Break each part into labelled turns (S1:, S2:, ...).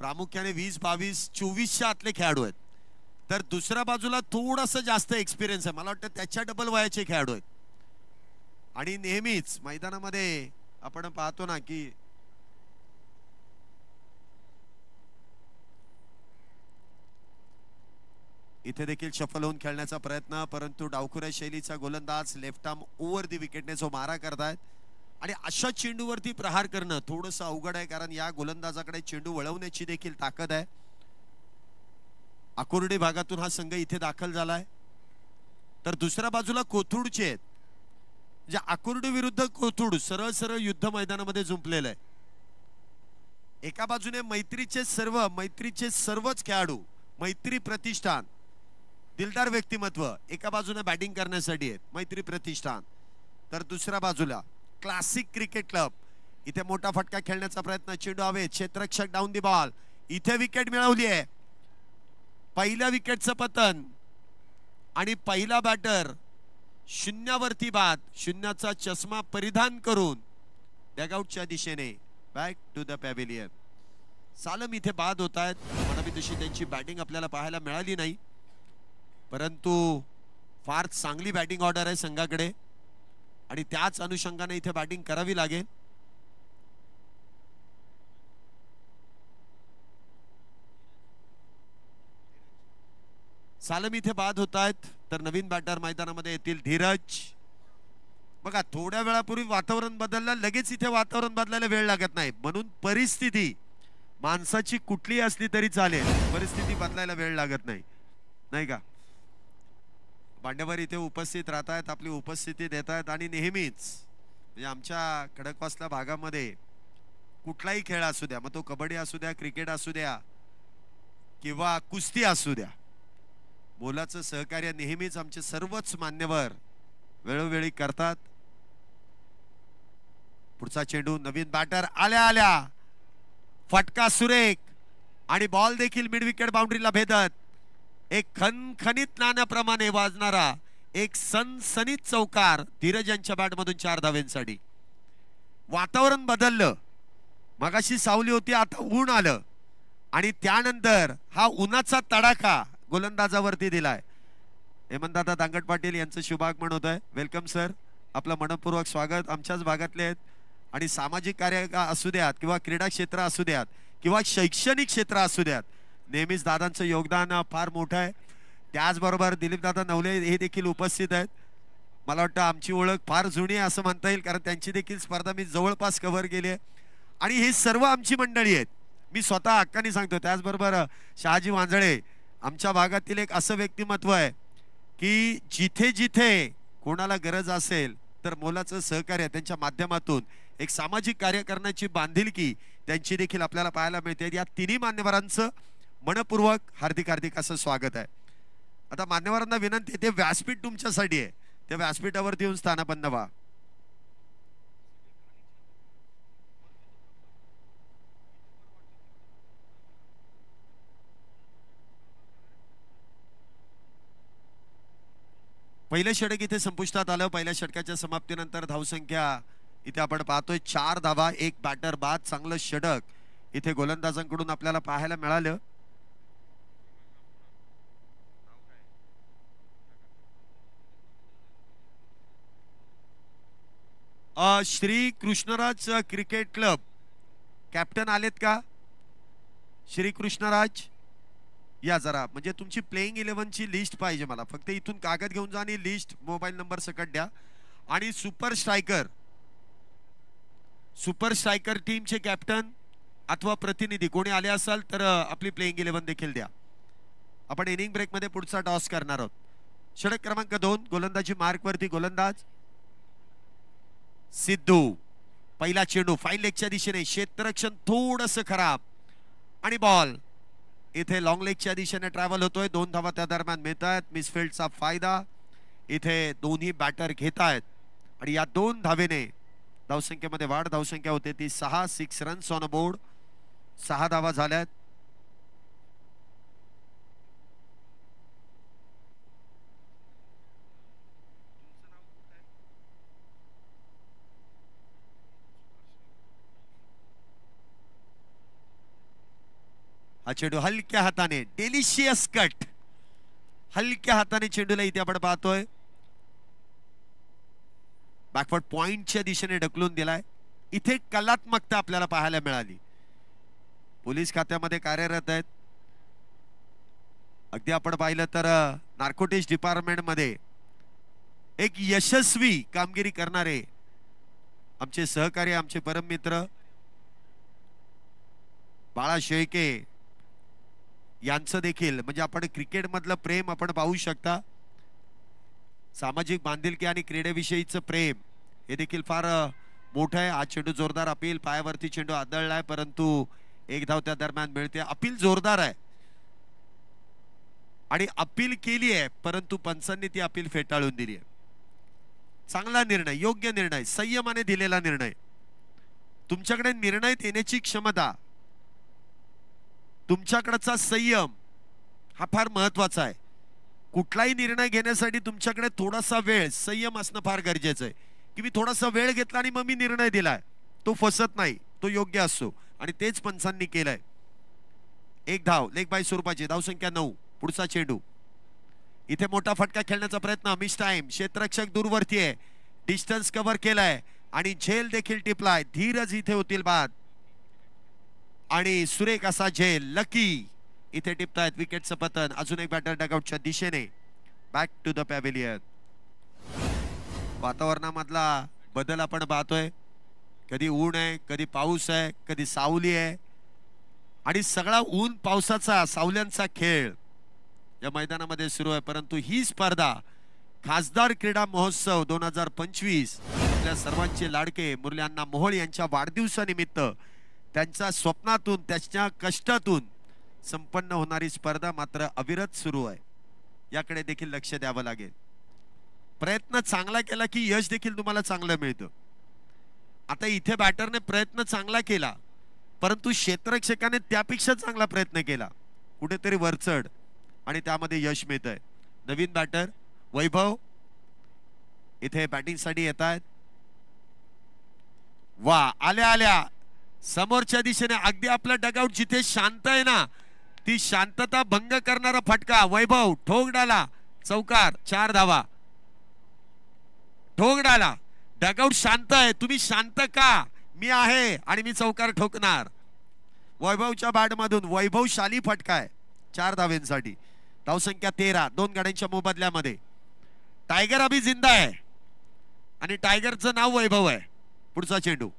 S1: प्रामुख्याने 20-22 24च्या आतले खेळाडू आहेत. तर दुसऱ्या बाजूला थोडासा जास्त एक्सपिरियन्स आहे, मला वाटतं त्याच्या डबल वयाचे खेळाडू आहेत. आणि नेहमीच मैदानामध्ये आपण पाहतो ना की इथे देखील शफल होऊन खेळण्याचा प्रयत्न, परंतु डावखुऱ्या शैलीचा गोलंदाज लेफ्ट आर्म ओव्हर दी विकेटने जो मारा करतायत आणि अशा चेंडूवरती प्रहार करणं थोडंसं अवघड आहे, कारण या गोलंदाजाकडे चेंडू वळवण्याची देखील ताकद आहे. आकुर्डी भागातून हा संघ इथे दाखल झालाय. तर दुसऱ्या बाजूला कोथरूडचे आहेत, म्हणजे आकुर्डी विरुद्ध कोथरूड सरळ सरळ युद्ध मैदानामध्ये जुंपलेलं आहे. एका बाजूने मैत्रीचे सर्वच खेळाडू, मैत्री प्रतिष्ठान, दिलदार व्यक्तिमत्व एका बाजूने बॅटिंग करण्यासाठी आहेत, मैत्री प्रतिष्ठान. तर दुसऱ्या बाजूला क्लासिक क्रिकेट क्लब, इथे मोठा फटका खेळण्याचा प्रयत्न, चेंडू हवेत, क्षेत्ररक्षक डाऊन दी बॉल, इथे विकेट मिळवली आहे. पहिल्या विकेटचं पतन आणि पहिला बॅटर शून्यावरती बाद, शून्याचा चष्मा परिधान करून डगआउटच्या दिशेने बॅक टू द पॅव्हिलियन. सालम इथे बाद होत आहेत. म्हणावी तशी त्यांची बॅटिंग आपल्याला पाहायला मिळाली नाही, परंतु फार चांगली बॅटिंग ऑर्डर आहे संघाकडे आणि त्याच अनुषंगाने इथे बॅटिंग करावी लागेल. सालम इथे बाद होत आहेत. तर नवीन बॅटर मैदानामध्ये येतील धीरज. बघा, थोड्या वेळापूर्वी वातावरण बदललं, लगेच इथे वातावरण बदलायला वेळ लागत नाही, म्हणून परिस्थिती माणसाची कुठलीही असली तरी चालेल, परिस्थिती बदलायला वेळ लागत नाही, नाही का. मान्यवर इथे उपस्थित राहत आहेत, आपली उपस्थिती देत आहेत आणि नेहमीच म्हणजे आमच्या खडकवासला भागामध्ये कुठलाही खेळ असू द्या, मग तो कबड्डी असू द्या, क्रिकेट असू द्या किंवा कुस्ती असू द्या, मोलाचं सहकार्य नेहमीच आमचे सर्वच मान्यवर वेळोवेळी करतात. पुढचा चेंडू, नवीन बॅटर आल्या फटका सुरेख आणि बॉल देखील मिड विकेट बाउंड्रीला भेदत एक खणखणीत नाण्याप्रमाणे वाजणारा एक सनसनीत चौकार धीरज यांच्या बॅटमधून 4 धावेंसाठी. वातावरण बदललं, मगाशी सावली होती, आता ऊन आलं आणि त्यानंतर हा उन्हाचा तडाखा गोलंदाजावरती दिलाय. हेमंतदादा दांगट पाटील यांचं शुभागमन होत आहे. वेलकम सर, आपलं मनपूर्वक स्वागत. आमच्याच भागातले आहेत आणि सामाजिक कार्य असू द्यात किंवा क्रीडा क्षेत्र असू द्यात किंवा शैक्षणिक क्षेत्र असू द्यात, नेहमीच दादांचं योगदान फार मोठं आहे. त्याचबरोबर दिलीपदादा नवले हे देखील उपस्थित आहेत. मला वाटतं आमची ओळख फार जुनी आहे असं म्हणता येईल, कारण त्यांची देखील स्पर्धा मी जवळपास कव्हर केली आहे आणि हे सर्व आमची मंडळी आहेत, मी स्वतः हक्काने सांगतो. त्याचबरोबर शहाजी वांजळे आमच्या भागातील एक असं व्यक्तिमत्व आहे की जिथे जिथे कोणाला गरज असेल तर मोलाचं सहकार्य त्यांच्या माध्यमातून एक सामाजिक कार्य करण्याची बांधिलकी त्यांची देखील आपल्याला पाहायला मिळते. या तिन्ही मान्यवरांचं मनपूर्वक हार्दिक हार्दिक असं स्वागत आहे. आता मान्यवरांना विनंती, ते व्यासपीठ तुमच्यासाठी आहे, त्या व्यासपीठावरती येऊन स्थानापन्न व्हा. पहिलं षटक इथे संपुष्टात आलं. पहिल्या षटकाच्या समाप्तीनंतर धावसंख्या इथे आपण पाहतोय 4 धावा, एक बॅटर बाद. चांगलं षटक इथे गोलंदाजांकडून आपल्याला पाहायला मिळालं. Shri Krishnaraj cricket club captain आलेत का? श्री कृष्णराज या जरा, म्हणजे तुमची प्लेइंग 11ची लिस्ट पाहिजे मला. फक्त इथून कागद घेऊन जा आणि लिस्ट मोबाईल नंबर सकट द्या. आणि सुपर स्ट्रायकर टीमचे कॅप्टन अथवा प्रतिनिधी कोणी आले असाल तर आपली प्लेइंग 11 देखील द्या. आपण इनिंग ब्रेक मध्ये पुढचा टॉस करणार आहोत. षटक क्रमांक 2, गोलंदाजी मार्क वरती गोलंदाज सिद्धू. पहिला चेंडू फाईन लेगच्या दिशेने, क्षेत्ररक्षण थोडंसं खराब आणि बॉल इथे लॉंग लेगच्या दिशेने ट्रॅव्हल होतोय. 2 धावा त्या दरम्यान मिळत आहेत. मिसफिल्डचा फायदा इथे दोन्ही बॅटर घेत आहेत आणि या 2 धावेने धावसंख्येमध्ये वाढ. धावसंख्या होते ती 6. 6 रन्स ऑन अ बोर्ड. 6 धावा झाल्यात. हा चेंडू हलक्या हाताने, डेलिशियस कट, हलक्या हाताने चेंडूला इथे आपण पाहतोय. बॅकवर्ड पॉइंटच्या दिशेने ढकलून दिलाय. इथे कलात्मकता आपल्याला पाहायला मिळाली. पोलीस खात्यामध्ये कार्यरत आहेत. अगदी आपण पाहिलं तर नार्कोटिक्स डिपार्टमेंट मध्ये एक यशस्वी कामगिरी करणारे आमचे सहकारी, आमचे परम मित्र बाळा शेळके यांचं देखील म्हणजे आपण क्रिकेट मधलं प्रेम आपण पाहू शकता. सामाजिक बांधिलकी आणि क्रीडेविषयीचं प्रेम हे देखील फार मोठं आहे. हा चेंडू जोरदार अपील, पायावरती चेंडू आदळलाय परंतु एक धाव त्या दरम्यान मिळते. अपील जोरदार आहे आणि अपील केली आहे परंतु पंचांनी ती अपील फेटाळून दिली आहे. चांगला निर्णय, योग्य निर्णय, संयमाने दिलेला निर्णय. तुमच्याकडे निर्णय देण्याची क्षमता, तुमच्याकडचा संयम हा फार महत्वाचा आहे. कुठलाही निर्णय घेण्यासाठी तुमच्याकडे थोडासा वेळ, संयम असणं फार गरजेचं आहे. की मी थोडासा वेळ घेतला आणि मग मी निर्णय दिलाय, तो फसत नाही, तो योग्य असतो आणि तेच पंचांनी केलंय. एक धाव लेग बाय स्वरूपाची, धावसंख्या 9. पुढचा चेंडू, इथे मोठा फटका खेळण्याचा प्रयत्न, मिस टाइम, क्षेत्ररक्षक दूरवरती आहे, डिस्टन्स कव्हर केलाय आणि झेल देखील टिपलाय. धीरज इथे होतील बाद आणि सुरेख असा झेल. लकी इथे टिपतायत, विकेटचं पतन. अजून एक बॅटर डगआउटच्या दिशेने बॅक टू द पॅव्हिलियन. वातावरणामधला बदल आपण पाहतोय. कधी ऊन आहे, कधी पाऊस आहे, कधी सावली आहे आणि सगळा ऊन पावसाचा सावल्यांचा खेळ या मैदानामध्ये सुरू आहे. परंतु ही स्पर्धा खासदार क्रीडा महोत्सव 2025 आपल्या सर्वांचे लाडके मुरल्यांना मोहोळ यांच्या वाढदिवसानिमित्त त्यांच्या स्वप्नातून, त्यांच्या कष्टातून संपन्न होणारी स्पर्धा मात्र अविरत सुरू आहे. याकडे देखील लक्ष द्यावं लागेल. प्रयत्न चांगला केला की यश देखील तुम्हाला चांगलं मिळतं. आता इथे बॅटरने प्रयत्न चांगला केला परंतु क्षेत्ररक्षकाने त्यापेक्षा चांगला प्रयत्न केला, कुठेतरी वरचढ आणि त्यामध्ये यश मिळतंय. नवीन बॅटर वैभव इथे बॅटिंग साठी येत आहेत. वा, आल्या आल्या समोरच्या दिशेने अगदी आपलं डगआउट जिथे शांत आहे ना, ती शांतता भंग करणारा फटका. वैभव ठोक डाला, चौकार, 4 धावा. ठोक डाला, डगआउट शांत आहे, तुम्ही शांत का? मी आहे आणि मी चौकार ठोकणार. वैभवच्या बॅट मधून वैभवशाली फटका आहे 4 धावेंसाठी. धावसंख्या 13, 2 गाड्यांच्या मोबदल्यामध्ये. टायगर अभी जिंदा आहे आणि टायगरचं नाव वैभव आहे. पुढचा चेंडू,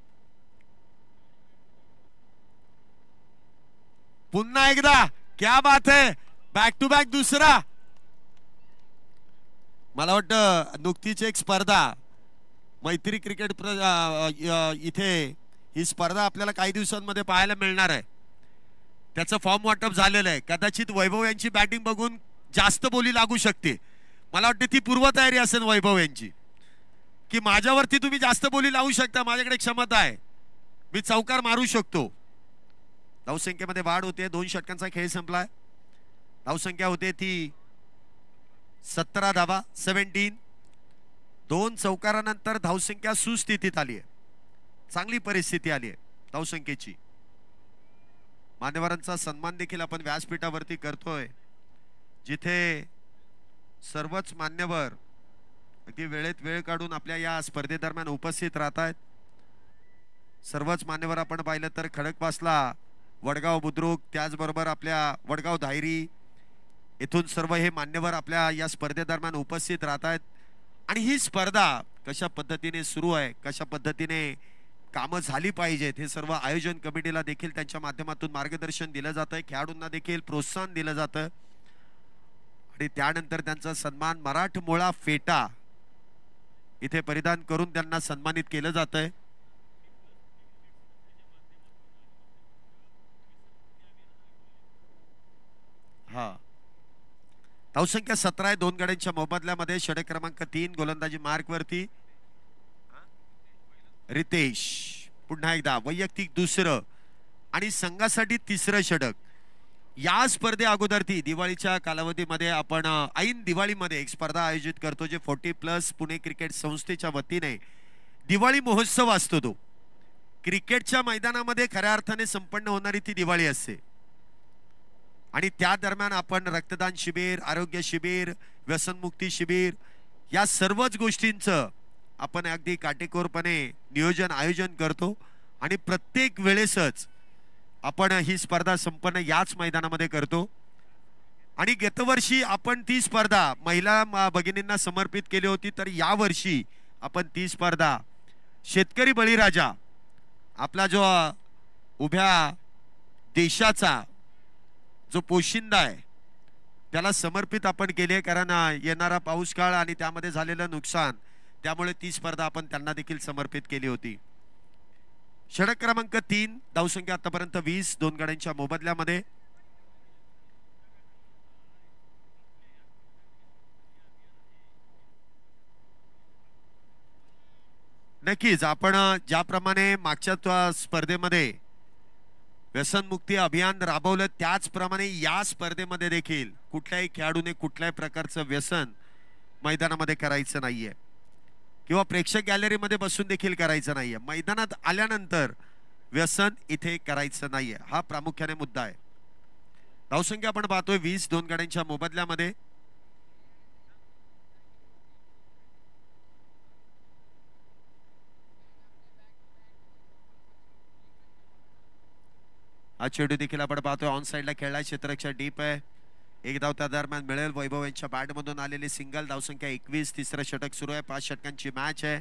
S1: पुन्हा एकदा, क्या बात है, बॅक टू बॅक दुसरा. मला वाटतं नुकतीच एक स्पर्धा मैत्री क्रिकेट इथे ही स्पर्धा आपल्याला काही दिवसांमध्ये पाहायला मिळणार आहे. त्याचं फॉर्म वाटप झालेलं आहे. कदाचित वैभव यांची बॅटिंग बघून जास्त बोली लागू शकते. मला वाटते ती पूर्वतयारी असेल वैभव यांची की माझ्यावरती तुम्ही जास्त बोली लावू शकता, माझ्याकडे क्षमता आहे, मी चौकार मारू शकतो. धावसंख्येमध्ये वाढ होते. 2 षटकांचा खेळ संपलाय. धावसंख्या होते ती 17 धावा, 17. 2 चौकारानंतर धावसंख्या सुस्थितीत आली आहे. चांगली परिस्थिती आली आहे धावसंख्येची. मान्यवरांचा सन्मान देखील आपण व्यासपीठावरती करतोय, जिथे सर्वच मान्यवर अगदी वेळेत वेळ काढून आपल्या या स्पर्धेदरम्यान उपस्थित राहत आहेत. सर्वच मान्यवर आपण पाहिलं तर खडकवासला, वडगाव बुद्रुक, त्याचबरोबर आपल्या वडगाव धायरी इथून सर्व हे मान्यवर आपल्या या स्पर्धेदरम्यान उपस्थित राहत आहेत. आणि ही स्पर्धा कशा पद्धतीने सुरू आहे, कशा पद्धतीने कामं झाली पाहिजेत, हे सर्व आयोजन कमिटीला देखील त्यांच्या माध्यमातून मार्गदर्शन दिलं जातंय. खेळाडूंना देखील प्रोत्साहन दिलं जातं आणि त्यानंतर त्यांचा सन्मान मराठमोळा फेटा इथे परिधान करून त्यांना सन्मानित केलं जातंय. हा, धावसंख्या 17 आहे. 2 गाड्यांच्या मोबदल्यामध्ये. षटक क्रमांक 3 गोलंदाजी मार्क वरती रितेश. पुन्हा एकदा वैयक्तिक दुसरं आणि संघासाठी 3रं षटक. या स्पर्धे अगोदर ती दिवाळीच्या कालावधीमध्ये आपण ऐन दिवाळीमध्ये एक स्पर्धा आयोजित करतो, जे 40+ पुणे क्रिकेट संस्थेच्या वतीने दिवाळी महोत्सव असतो. तो क्रिकेटच्या मैदानामध्ये खऱ्या अर्थाने संपन्न होणारी ती दिवाळी असते. आणि त्या दरम्यान आपण रक्तदान शिबिर, आरोग्य शिबिर, व्यसनमुक्ती शिबिर या सर्वच गोष्टींचं आपण अगदी काटेकोरपणे नियोजन आयोजन करतो आणि प्रत्येक वेळेसच आपण ही स्पर्धा संपन्न याच मैदानामध्ये करतो। आणि गतवर्षी आपण ती स्पर्धा महिला भगिनींना समर्पित केली होती, तर यावर्षी आपण ती स्पर्धा शेतकरी बळीराजा आपला जो उभ्या देशाचा जो पोशिंदा आहे त्याला समर्पित आपण केली आहे। कारण येणारा पाऊस काळ आणि त्यामध्ये झालेलं नुकसान, त्यामुळे ती स्पर्धा आपण त्यांना देखील समर्पित केली होती। षटक क्रमांक 3, धावसंख्या आतापर्यंत 20, 2 गाड्यांच्या मोबदल्यामध्ये। नक्कीच आपण ज्याप्रमाणे मागच्या स्पर्धेमध्ये व्यसनमुक्ती अभियान राबवलं, त्याचप्रमाणे या स्पर्धेमध्ये देखील कुठल्याही खेळाडूने कुठल्याही प्रकारचं व्यसन मैदानामध्ये करायचं नाहीये किंवा प्रेक्षक गॅलरीमध्ये बसून देखील करायचं नाहीये। मैदानात आल्यानंतर व्यसन इथे करायचं नाहीये, हा प्रामुख्याने मुद्दा आहे। धावसंख्या आपण पाहतोय 20, 2 गाड्यांच्या मोबदल्यामध्ये। हा चेंडू देखील आपण पाहतोय ऑन साइडला खेळला, क्षेत्ररक्षण डीप आहे। एक धाव त्या दरम्यान मिळेल। वैभव यांच्या बॅट मधून आलेली सिंगल, धावसंख्या 21, तिसरं षटक सुरू आहे। 5 षटकांची मॅच आहे,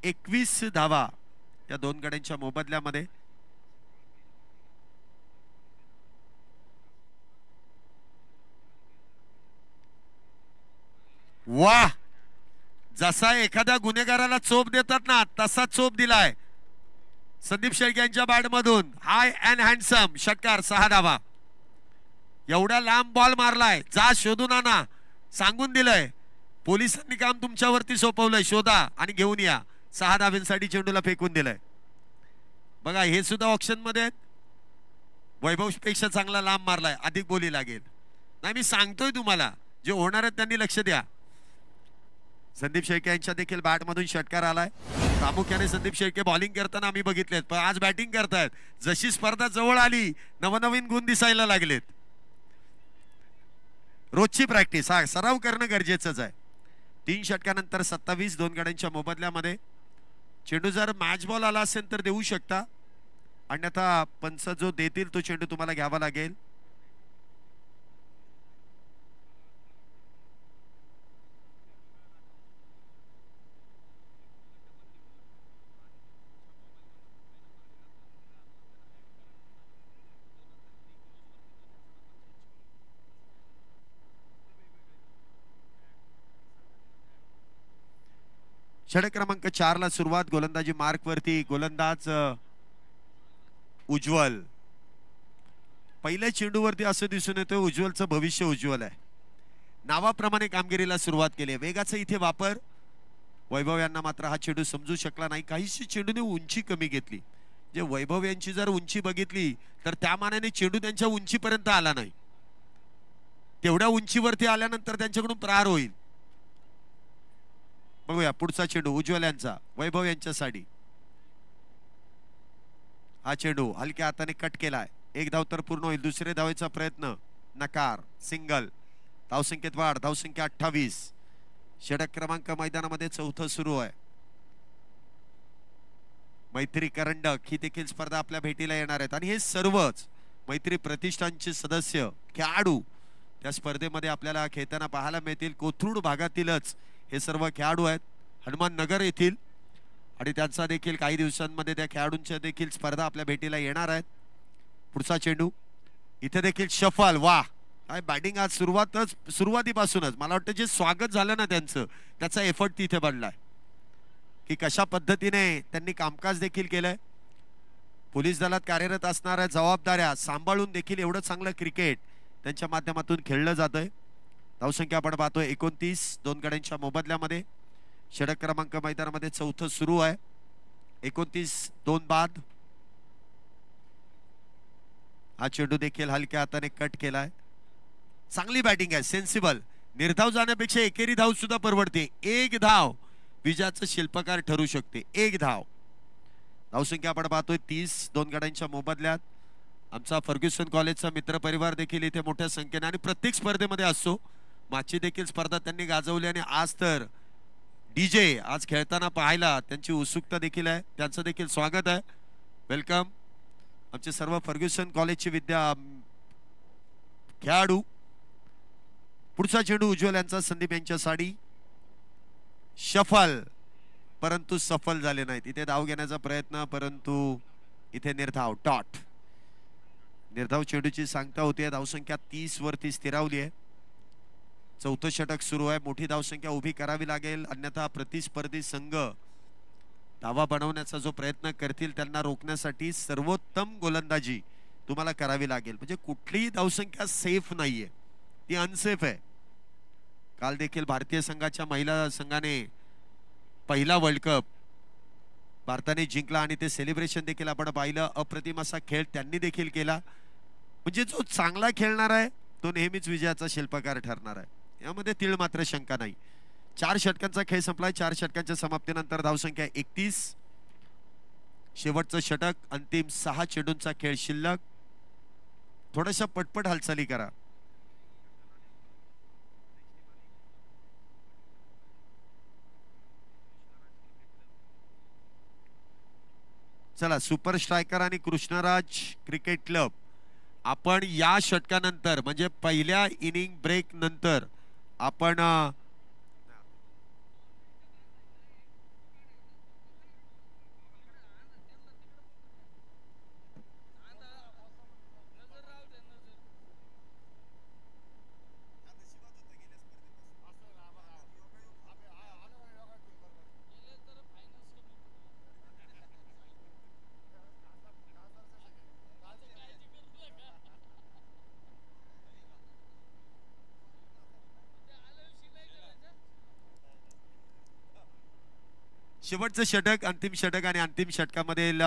S1: 21 धावा या 2 गड्यांच्या मोबदल्यामध्ये। वाह, जसा एखाद्या गुन्हेगाराला चोप देतात ना, तसा चोप दिलाय संदीप शेळके यांच्या बॅट मधून। हाय अँड हँडसम षटकार, 6 धावा। एवढा लांब बॉल मारलाय, जा शोधून आणा, सांगून दिलंय पोलिसांनी, काम तुमच्यावरती सोपवलंय, शोधा आणि घेऊन या। 6 धाव्यांसाठी चेंडूला फेकून दिलंय। बघा हे सुद्धा ऑप्शन मध्ये वैभव पेक्षा चांगला लांब मारलाय, अधिक बोली लागेल। नाही, मी सांगतोय तुम्हाला, जे होणार आहेत त्यांनी लक्ष द्या। संदीप शेळके यांच्या देखील बॅट मधून षटकार आलाय। प्रामुख्याने संदीप शेळके बॉलिंग करताना आम्ही बघितलेत, पण आज बॅटिंग करतायत। जशी स्पर्धा जवळ आली नवनवीन गुण दिसायला लागलेत। रोजची प्रॅक्टिस, हा सराव करणं गरजेचंच आहे। 3 षटकानंतर 27, 2 गाड्यांच्या मोबदल्यामध्ये। चेंडू जर मॅच बॉल आला असेल तर देऊ शकता, अन्यथा पंच जो देतील तो चेंडू तुम्हाला घ्यावा लागेल। षटक क्रमांक 4 ला सुरुवात। गोलंदाजी मार्क वरती गोलंदाज उज्ज्वल। पहिल्या चेंडूवरती असं दिसून येतं उज्ज्वलचं भविष्य उज्ज्वल आहे। नावाप्रमाणे कामगिरीला सुरुवात केली। वेगाचा इथे वापर, वैभव यांना मात्र हा चेंडू समजू शकला नाही। काहीशी चेंडूने उंची कमी घेतली, जे वैभव यांची जर उंची बघितली तर त्या मानाने चेंडू त्यांच्या उंचीपर्यंत आला नाही। तेवढ्या उंचीवरती आल्यानंतर त्यांच्याकडून प्रहार होईल। बघूया पुढचा चेंडू उज्ज्वल यांचा, वैभव यांच्यासाठी। हा चेंडू हलक्या हाताने कट केलाय, 1 धाव तर पूर्ण होईल। दुसरे धावेचा प्रयत्न, नकार, सिंगल। धावसंख्येत वाढ, धावसंख्या 28। षटक क्रमांक मैदानामध्ये 4थं सुरू आहे। मैत्री करंडक ही देखील स्पर्धा आपल्या भेटीला येणार आहेत आणि हे सर्वच मैत्री प्रतिष्ठानचे सदस्य खेळाडू त्या स्पर्धेमध्ये आपल्याला खेळताना पाहायला मिळतील। कोथरूड भागातीलच हे सर्व खेळाडू आहेत, हनुमान नगर येथील, आणि त्यांचा देखील काही दिवसांमध्ये त्या खेळाडूंच्या देखील स्पर्धा आपल्या भेटीला येणार आहेत। पुढचा चेंडू इथे देखील शफल। वाह, काय बॅटिंग आज सुरुवातीपासूनच मला वाटतं जे स्वागत झालं ना त्यांचं, त्याचा एफर्ट तिथे बनलाय की कशा पद्धतीने त्यांनी कामकाज देखील केलंय। पोलीस दलात कार्यरत असणाऱ्या जबाबदाऱ्या सांभाळून देखील एवढं चांगलं क्रिकेट त्यांच्या माध्यमातून खेळलं जातंय। धावसंख्या आपण पाहतोय 29, 2 गड्यांच्या मोबदल्यामध्ये। षटक क्रमांक मैदानामध्ये 4थं सुरू आहे। 29, 2 बाद। हा चेंडू देखील हलक्या हाताने कट केलाय। चांगली बॅटिंग आहे, सेन्सिबल। निर्धाव जाण्यापेक्षा एकेरी धाव सुद्धा परवडते। 1 धाव विजयाचं शिल्पकार ठरू शकते, 1 धाव। धावसंख्या आपण पाहतोय 30, 2 गड्यांच्या मोबदल्यात। आमचा फर्ग्युसन कॉलेजचा मित्रपरिवार देखील इथे मोठ्या संख्येने आणि प्रत्येक स्पर्धेमध्ये असतो. मागची देखील स्पर्धा त्यांनी गाजवली आणि आज तर डीजे आज खेळताना पाहायला त्यांची उत्सुकता देखील आहे. त्यांचं देखील स्वागत आहे. वेलकम आमचे सर्व फर्ग्युसन कॉलेजचे खेळाडू. पुढचा चेंडू उज्ज्वल यांचा संदीप यांच्या साडी शफल, परंतु सफल झाले नाहीत. इथे धाव घेण्याचा प्रयत्न, परंतु इथे निर्धाव डॉट. निर्धाव चेंडूची सांगता होती. धावसंख्या 30 वरती स्थिरावली आहे. चौथं षटक सुरू आहे. मोठी धावसंख्या उभी करावी लागेल, अन्यथा प्रतिस्पर्धी संघ धावा बनवण्याचा जो प्रयत्न करतील त्यांना रोखण्यासाठी सर्वोत्तम गोलंदाजी तुम्हाला करावी लागेल. म्हणजे कुठलीही धावसंख्या सेफ नाहीये, ती अनसेफ आहे. काल देखील भारतीय संघाच्या महिला संघाने पहिला वर्ल्ड कप भारताने जिंकला आणि ते सेलिब्रेशन देखील आपण पाहिलं. अप्रतिम असा खेळ त्यांनी देखील केला. म्हणजे जो चांगला खेळणार आहे तो नेहमीच विजयाचा शिल्पकार ठरणार आहे, यामध्ये तीळ मात्र शंका नाही. 4 षटकांचा खेळ संपलाय. 4 षटकांच्या समाप्तीनंतर धावसंख्या 31. शेवटचं षटक, अंतिम 6 चेंडूंचा खेळ शिल्लक. थोड्याशा पटपट हालचाली करा. चला, सुपर स्ट्रायकर आणि कृष्णराज क्रिकेट क्लब आपण या षटकानंतर म्हणजे पहिल्या इनिंग ब्रेक नंतर आपण शेवटचं षटक, अंतिम षटक आणि अंतिम षटकामधील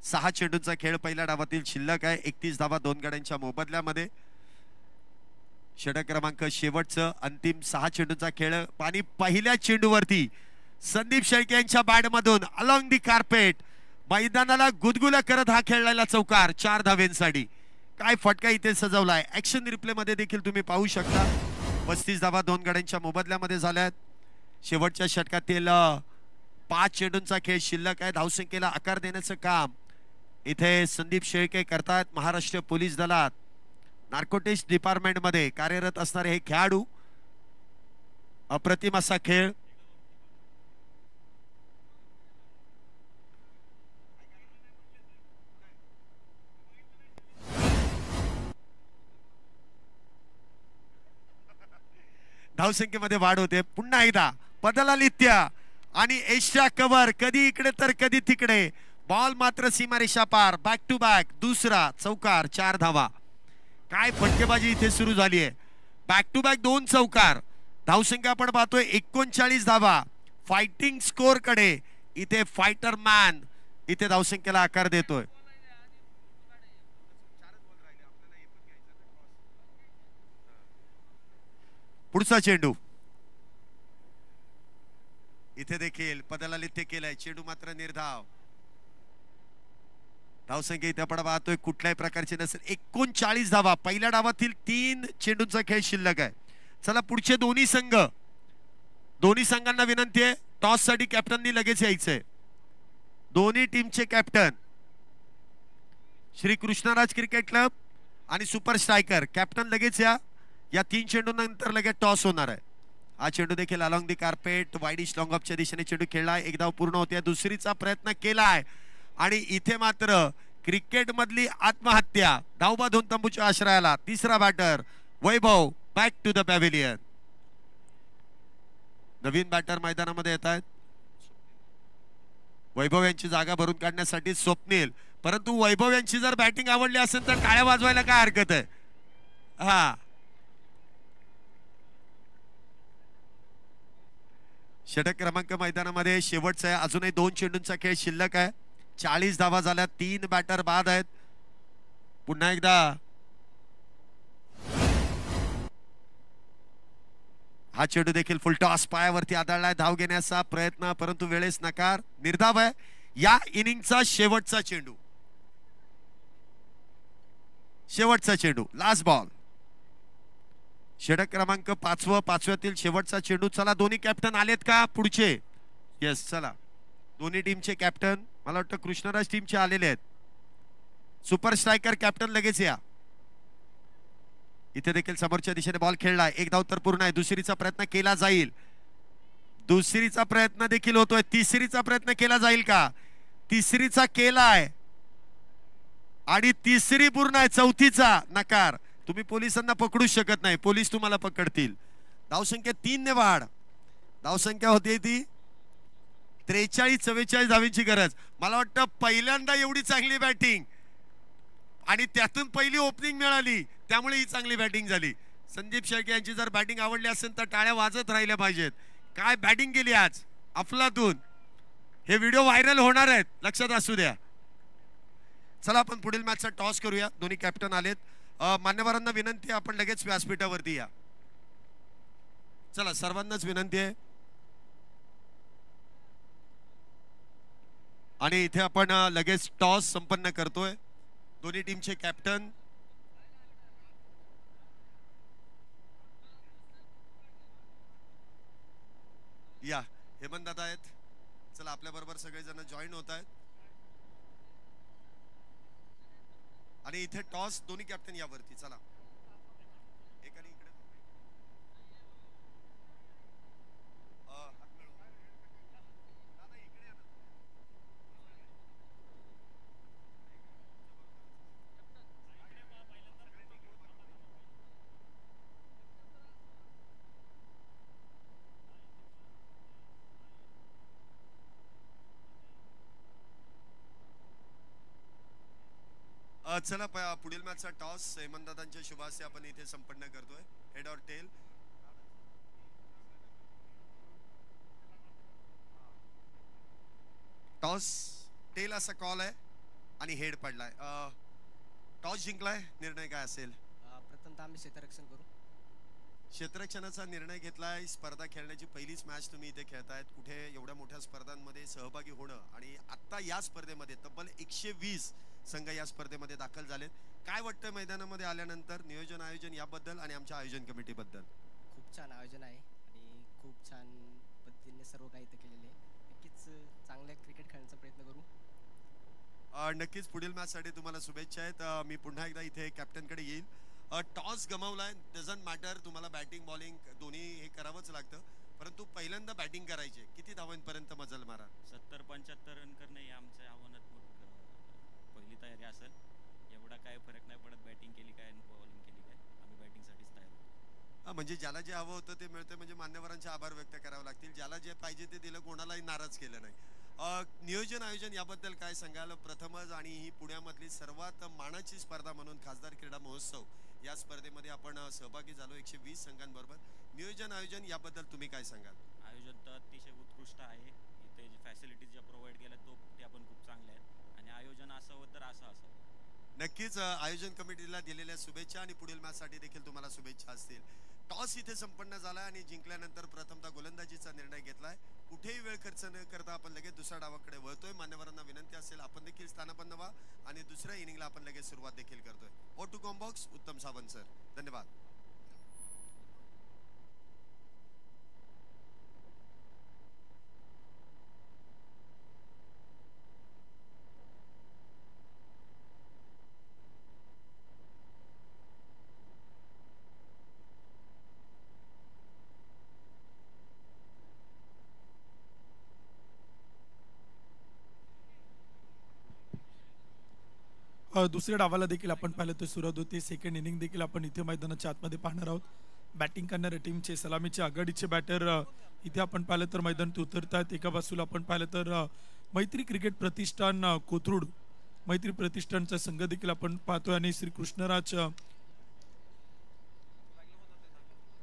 S1: 6 चेंडूंचा खेळ पहिल्या डावातील शिल्लक आहे. 31 धावा 2 गड्यांच्या मोबदल्यामध्ये. षटक क्रमांक शेवटचं, अंतिम 6 चेंडूंचा खेळ आणि पहिल्या चेंडूवरती संदीप शेळके यांच्या बॅटमधून अलॉंग दी कार्पेट मैदानाला गुदगुल्या करत हा खेळलेला चौकार 4 धावेंसाठी. काय फटका इथे सजवलाय. ऍक्शन रिप्ले मध्ये देखील तुम्ही पाहू शकता. 35 धावा 2 गड्यांच्या मोबदल्यामध्ये झाल्यात. शेवटच्या षटकातील 5 चेंडूंचा खेळ शिल्लक आहे. धावसंख्येला आकार देण्याचं काम इथे संदीप शेळके करतात. महाराष्ट्र पोलीस दलात नार्कोटिक्स डिपार्टमेंट मध्ये कार्यरत असणारे हे खेळाडू. अप्रतिम असा खेळ. धावसंख्येमध्ये वाढ होते. पुन्हा एकदा पदलालित्य आणि एशिया कव्हर, कधी इकडे तर कधी तिकडे. बॉल मात्र सीमारेषा पार. बॅक टू बॅक दुसरा चौकार 4 धावा. काय फटकेबाजी इथे सुरू झाली आहे. बॅक टू बॅक 2 चौकार. धावसंख्या आपण पाहतोय 39 धावा. फायटिंग स्कोर कडे इथे फायटर मॅन इथे धावसंख्येला आकार देतोय. पुढचा चेंडू इथे देखील पदलालित्य केलाय. चेंडू मात्र निर्धाव. धावसंख्या इथे आपण पाहतोय कुठल्याही प्रकारची नसेल. 39 धावा. पहिल्या डावातील 3 चेंडूंचा खेळ शिल्लक आहे. चला, पुढचे दोन्ही संघ, दोन्ही संघांना विनंती आहे टॉस साठी कॅप्टननी लगेच यायचंय. दोन्ही टीमचे captain Shri Krishnaraj cricket club आणि सुपर स्ट्रायकर कॅप्टन लगेच या. या 3 चेंडूनंतर लगेच टॉस होणार आहे. हा चेंडू देखील along the carpet widish long ऑफच्या दिशेने चेंडू खेळलाय. एक धाव पूर्ण होते. दुसरीचा प्रयत्न केलाय आणि इथे मात्र क्रिकेट मधली आत्महत्या. धावबा 2 तंबूच्या आश्रयाला. तिसरा batter Vaibhav back to the pavilion. नवीन बॅटर मैदानामध्ये येत आहेत. वैभव यांची जागा भरून काढण्यासाठी स्वप्नील. परंतु वैभव यांची जर बॅटिंग आवडली असेल तर टाळ्या वाजवायला काय हरकत आहे. हा, षटक क्रमांक मैदानामध्ये शेवटचा आहे. अजूनही 2 चेंडूंचा खेळ शिल्लक आहे. 40 धावा झाल्या. 3 बॅटर बाद आहेत. पुन्हा एकदा हा चेंडू देखील फुल टॉस पायावरती आदळलाय. धाव घेण्याचा प्रयत्न, परंतु वेळेस नकार. निर्धाव आहे. या इनिंगचा शेवटचा चेंडू. शेवटचा चेंडू, लास्ट बॉल. षटक क्रमांक 5, पाचव्यातील शेवटचा चेंडू. चला दोन्ही कॅप्टन आलेत का पुढचे? येस, चला दोन्ही टीमचे कॅप्टन, मला वाटतं कृष्णराज टीमचे आलेले आहेत. सुपर स्ट्रायकर कॅप्टन लगेच या. इथे देखील समोरच्या दिशेने बॉल खेळलाय. एक धाव तर पूर्ण आहे. दुसरीचा प्रयत्न केला जाईल. दुसरीचा प्रयत्न देखील होतोय. तिसरीचा प्रयत्न केला जाईल का? तिसरीचा केलाय आणि तिसरी पूर्ण आहे. चौथीचा नकार. तुम्ही पोलिसांना पकडू शकत नाही, पोलीस तुम्हाला पकडतील. धावसंख्या 3 ने वाढ. धावसंख्या होती ती 43-44 धावींची गरज. मला वाटतं पहिल्यांदा एवढी चांगली बॅटिंग आणि त्यातून पहिली ओपनिंग मिळाली, त्यामुळे ही चांगली बॅटिंग झाली. संदीप शेळके यांची जर बॅटिंग आवडली असेल तर टाळ्या वाजत राहिल्या पाहिजेत. काय बॅटिंग केली आज अफलातून. हे व्हिडिओ व्हायरल होणार आहेत, लक्षात असू द्या. चला आपण पुढील मॅचचा टॉस करूया. दोन्ही कॅप्टन आलेत. मान्यवरांना विनंती आहे, आपण लगेच व्यासपीठावरती या. चला सर्वांनाच विनंती आहे. आणि इथे आपण लगेच टॉस संपन्न करतोय. दोन्ही टीमचे कॅप्टन या. हेमंत दादा आहेत. चला आपल्या बरोबर सगळेजण जॉईन होत आहेत. आणि इथे टॉस दोन्ही कॅप्टन यावरती. चला एकाने इकडे चला पुढील मॅचचा टॉस हेमंत दादांच्या शुभास्ते आपण इथे संपन्न करतोय. हेड और टेल. टॉस टेल असा कॉल आहे आणि हेड पडलाय. टॉस जिंकलाय. निर्णय काय असेल?
S2: प्रथमतः आम्ही क्षेत्ररक्षण करू.
S1: क्षेत्ररक्षणाचा निर्णय घेतलाय. स्पर्धा खेळण्याची पहिलीच मॅच तुम्ही इथे खेळतायत. कुठे एवढ्या मोठ्या स्पर्धांमध्ये सहभागी होणं आणि आता या स्पर्धेमध्ये तब्बल 120 संघ या स्पर्धेमध्ये दाखल झालेत. काय वाटतं मैदानामध्ये आल्यानंतर नियोजन आयोजन याबद्दल आणि आमच्या आयोजन कमिटीबद्दल?
S2: खूप छान आयोजन आहे आणि खूप छान पद्धतीने सर्व काही इथं केलेले आहे. नक्कीच चांगलं क्रिकेट खेळण्याचा प्रयत्न करू.
S1: नक्कीच पुढील मॅचसाठी तुम्हाला शुभेच्छा आहेत. मी पुन्हा एकदा इथे कॅप्टनकडे येईल. टॉस गमावलाय, डझंट मॅटर. तुम्हाला बॅटिंग बॉलिंग दोन्ही हे करावंच लागतं, परंतु पहिल्यांदा बॅटिंग करायचे. किती धावांपर्यंत मजल मारा?
S3: 70-75 रन करणे हे आमच्या आव्हानात्मक पहिली तयारी असेल. एवढा काय फरक नाही पडत बॅटिंग केली काय बॉलिंग केली काय, आम्ही बॅटिंगसाठीच तयार आहोत.
S1: म्हणजे ज्याला जे हवं होतं ते मिळतं, म्हणजे मान्यवरांचे आभार व्यक्त करावे लागतील. ज्याला जे पाहिजे ते दिलं, कोणालाही नाराज केलं नाही. नियोजन आयोजन याबद्दल काय सांगाल? प्रथमच आणि ही पुण्यामधली सर्वात मानाची स्पर्धा म्हणून खासदार क्रीडा महोत्सव या स्पर्धेमध्ये आपण सहभागी झालो 120 संघांबरोबर. नियोजन आयोजन याबद्दल तुम्ही काय सांगाल?
S3: आयोजन तर अतिशय उत्कृष्ट आहे. इथे जे फॅसिलिटीज ज्या प्रोव्हाइड केल्या त्या पण खूप चांगल्या आहेत आणि आयोजन असावं तर असं असावं.
S1: नक्कीच आयोजन कमिटीला दिलेल्या शुभेच्छा आणि पुढील मॅचसाठी देखील तुम्हाला शुभेच्छा असतील. टॉस इथे संपन्न झाला आणि जिंकल्यानंतर प्रथमतः गोलंदाजीचा निर्णय घेतलाय. कुठेही वेळ खर्च न करता आपण लगेच दुसऱ्या डावाकडे वळतोय. मान्यवरांना विनंती असेल आपण देखील स्थानापन्न व्हा आणि दुसऱ्या इनिंगला आपण लगेच सुरुवात देखील करतोय. ओ टू कॉम्बॉक्स उत्तम सावंत सर, धन्यवाद.
S4: दुसऱ्या डावाला देखील आपण पाहिलं तर सुरुवात होती. सेकंड इनिंग देखील आपण इथे मैदानाच्या आतमध्ये पाहणार आहोत. बॅटिंग करणाऱ्या टीमचे सलामीचे आघाडीचे बॅटर इथे आपण पाहिलं तर मैदानात उतरतात. एका बाजूला आपण पाहिलं तर मैत्री क्रिकेट प्रतिष्ठान कोथरूड, मैत्री प्रतिष्ठानचा संघ देखील आपण पाहतोय आणि श्री कृष्णराज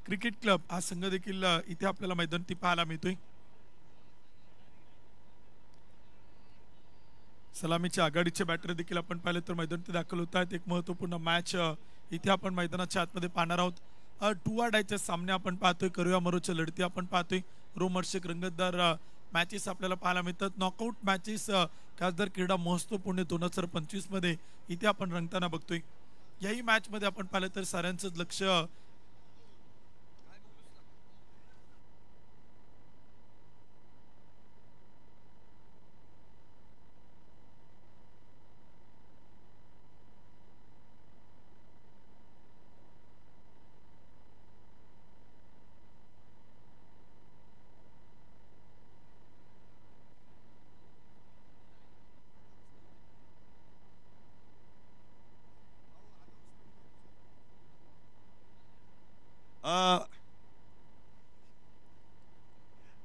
S4: क्रिकेट क्लब हा संघ देखील इथे आपल्याला मैदानात पाहायला मिळतोय. सलामीच्या आघाडीचे बॅटर देखील आपण पाहिले तर मैदानात दाखल होत आहेत. एक महत्वपूर्ण मॅच इथे आपण मैदानाच्या आतमध्ये पाहणार आहोत. टू आडायचे सामने आपण पाहतोय. करूया मरोच्या लढती आपण पाहतोय. रोमहर्षक रंगतदार मॅचेस आपल्याला पाहायला मिळतात. नॉकआउट मॅचेस खासदार क्रीडा महोत्सव पुणे 2025 मध्ये इथे आपण रंगताना बघतोय. याही मॅच मध्ये आपण पाहिलं तर साऱ्यांचं लक्ष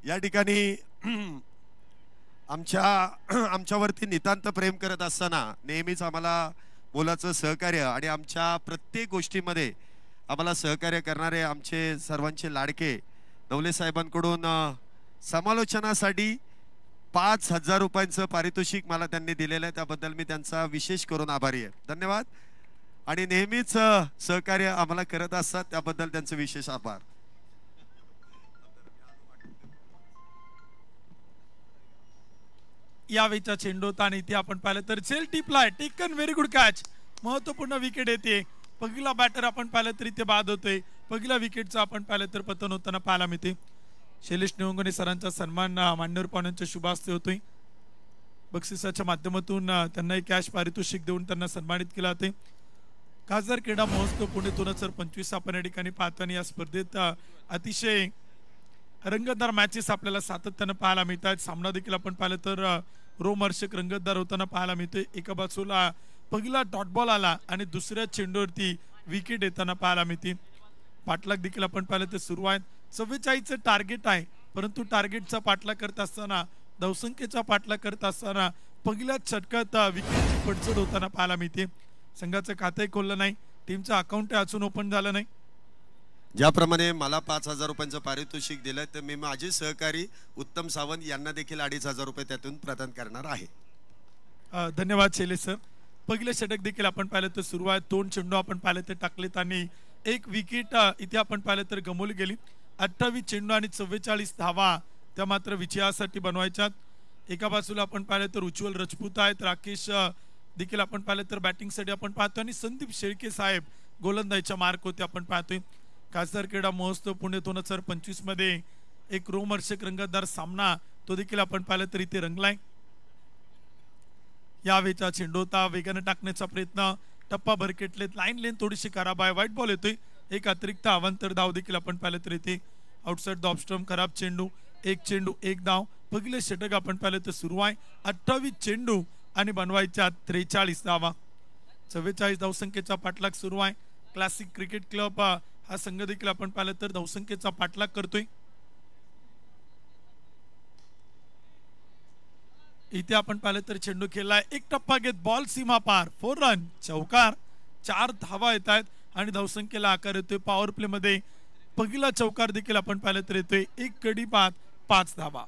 S1: या ठिकाणी आमच्यावरती नितांत प्रेम करत असताना नेहमीच आम्हाला मोलाचं सहकार्य आणि आमच्या प्रत्येक गोष्टीमध्ये आम्हाला सहकार्य करणारे आमचे सर्वांचे लाडके नवले साहेबांकडून समालोचनासाठी 5,000 रुपयांचं पारितोषिक मला त्यांनी दिलेलं आहे, त्याबद्दल मी त्यांचा विशेष करून आभारी आहे. धन्यवाद. आणि नेहमीच सहकार्य आम्हाला करत असतात, त्याबद्दल त्यांचं विशेष आभार.
S4: यावेळीचा चेंडू होता आणि इथे आपण पाहिलं तर जेल टिपलाय, टेकन व्हेरी गुड कॅच, महत्वपूर्ण विकेट येते. पहिला बॅटर आपण पाहिलं तर इथे बाद होतोय. पहिल्या विकेटचं आपण पाहिलं तर पतन होताना पाहायला मिळते. शैलेश निवंगणे सरांचा सन्मान मान्यवर पाहुण्यांच्या शुभ हस्ते होतोय. बक्षिसाच्या माध्यमातून त्यांना एक कॅश पारितोषिक देऊन त्यांना सन्मानित केला जाते. खासदार क्रीडा महोत्सव पुणे 2025 आपण या ठिकाणी पाहतो आणि या स्पर्धेत अतिशय रंगतदार मॅचेस आपल्याला सातत्यानं पाहायला मिळतात. सामना देखील आपण पाहिलं तर रोमहर्षक रंगतदार होताना पाहायला मिळतोय. एका बाजूला पहिला डॉट बॉल आला आणि दुसऱ्या चेंडूवरती विकेट येताना पाहायला मिळते. पाठलाग देखील आपण पाहिलं तर सुरू आहे. 44चं टार्गेट आहे, परंतु टार्गेटचा पाठलाग करत असताना धावसंख्येचा पाठलाग करत असताना पहिल्याच षटकात विकेटची पडझड होताना पाहायला मिळते. संघाचं खातंही खोललं नाही, टीमचं अकाउंट अजून ओपन झालं नाही.
S1: ज्याप्रमाणे मला 5,000 रुपयांचं पारितोषिक दिलं, तर मी माझे सहकारी उत्तम सावंत यांना देखील 2,500 रुपये त्यातून प्रदान करणार आहे.
S4: धन्यवाद शैलेश सर. पहिले षटक देखील आपण पाहिलं तर सुरू आहे. 2 चेंडू आपण पाहिलं तर टाकलेत आणि एक विकेट इथे आपण पाहिलं तर गमावली गेली. 28 चेंडू आणि 44 धावा त्या मात्र विजयासाठी बनवायच्यात. एका बाजूला आपण पाहिलं तर उज्ज्वल राजपूत आहेत, राकेश देखील आपण पाहिलं तर बॅटिंगसाठी आपण पाहतो आणि संदीप शेळके साहेब गोलंदाजीच्या मार्क होते आपण पाहतोय. खासदार क्रीडा महोत्सव पुणे 2025 मध्ये एक रोमहर्षक रंगतदार सामना तो देखील आपण पाहिलं तर इथे रंगलाय. यावेळीचा चेंडू होता, वेगाने टाकण्याचा प्रयत्न, टप्पा भरकेटलेत, लाईन लेन थोडीशी खराब आहे, व्हाईट बॉल येतोय. एक अतिरिक्त अवांतर धाव देखील आपण पाहिलं तर इथे आउटसाइड द ऑफ स्टंप खराब चेंडू, एक चेंडू एक धाव. पहिले षटक आपण पाहिलं तर सुरू आहे. 28 चेंडू आणि बनवायच्या 43 धावा. 44 धावसंख्येचा पाठलाग सुरू आहे. क्लासिक क्रिकेट क्लब हा संघ देखील आपण पाहिलं तर धावसंख्येचा पाठलाग करतोय. इथे आपण पाहिलं तर चेंडू खेळलाय, एक टप्पा घेत बॉल सीमा पार, 4 रन, चौकार, 4 धावा येत आहेत आणि धावसंख्येला आकार येतोय. पॉवर प्ले मध्ये पहिला चौकार देखील आपण पाहिलं तर येतोय. एक गडी बाद, 5 धावा.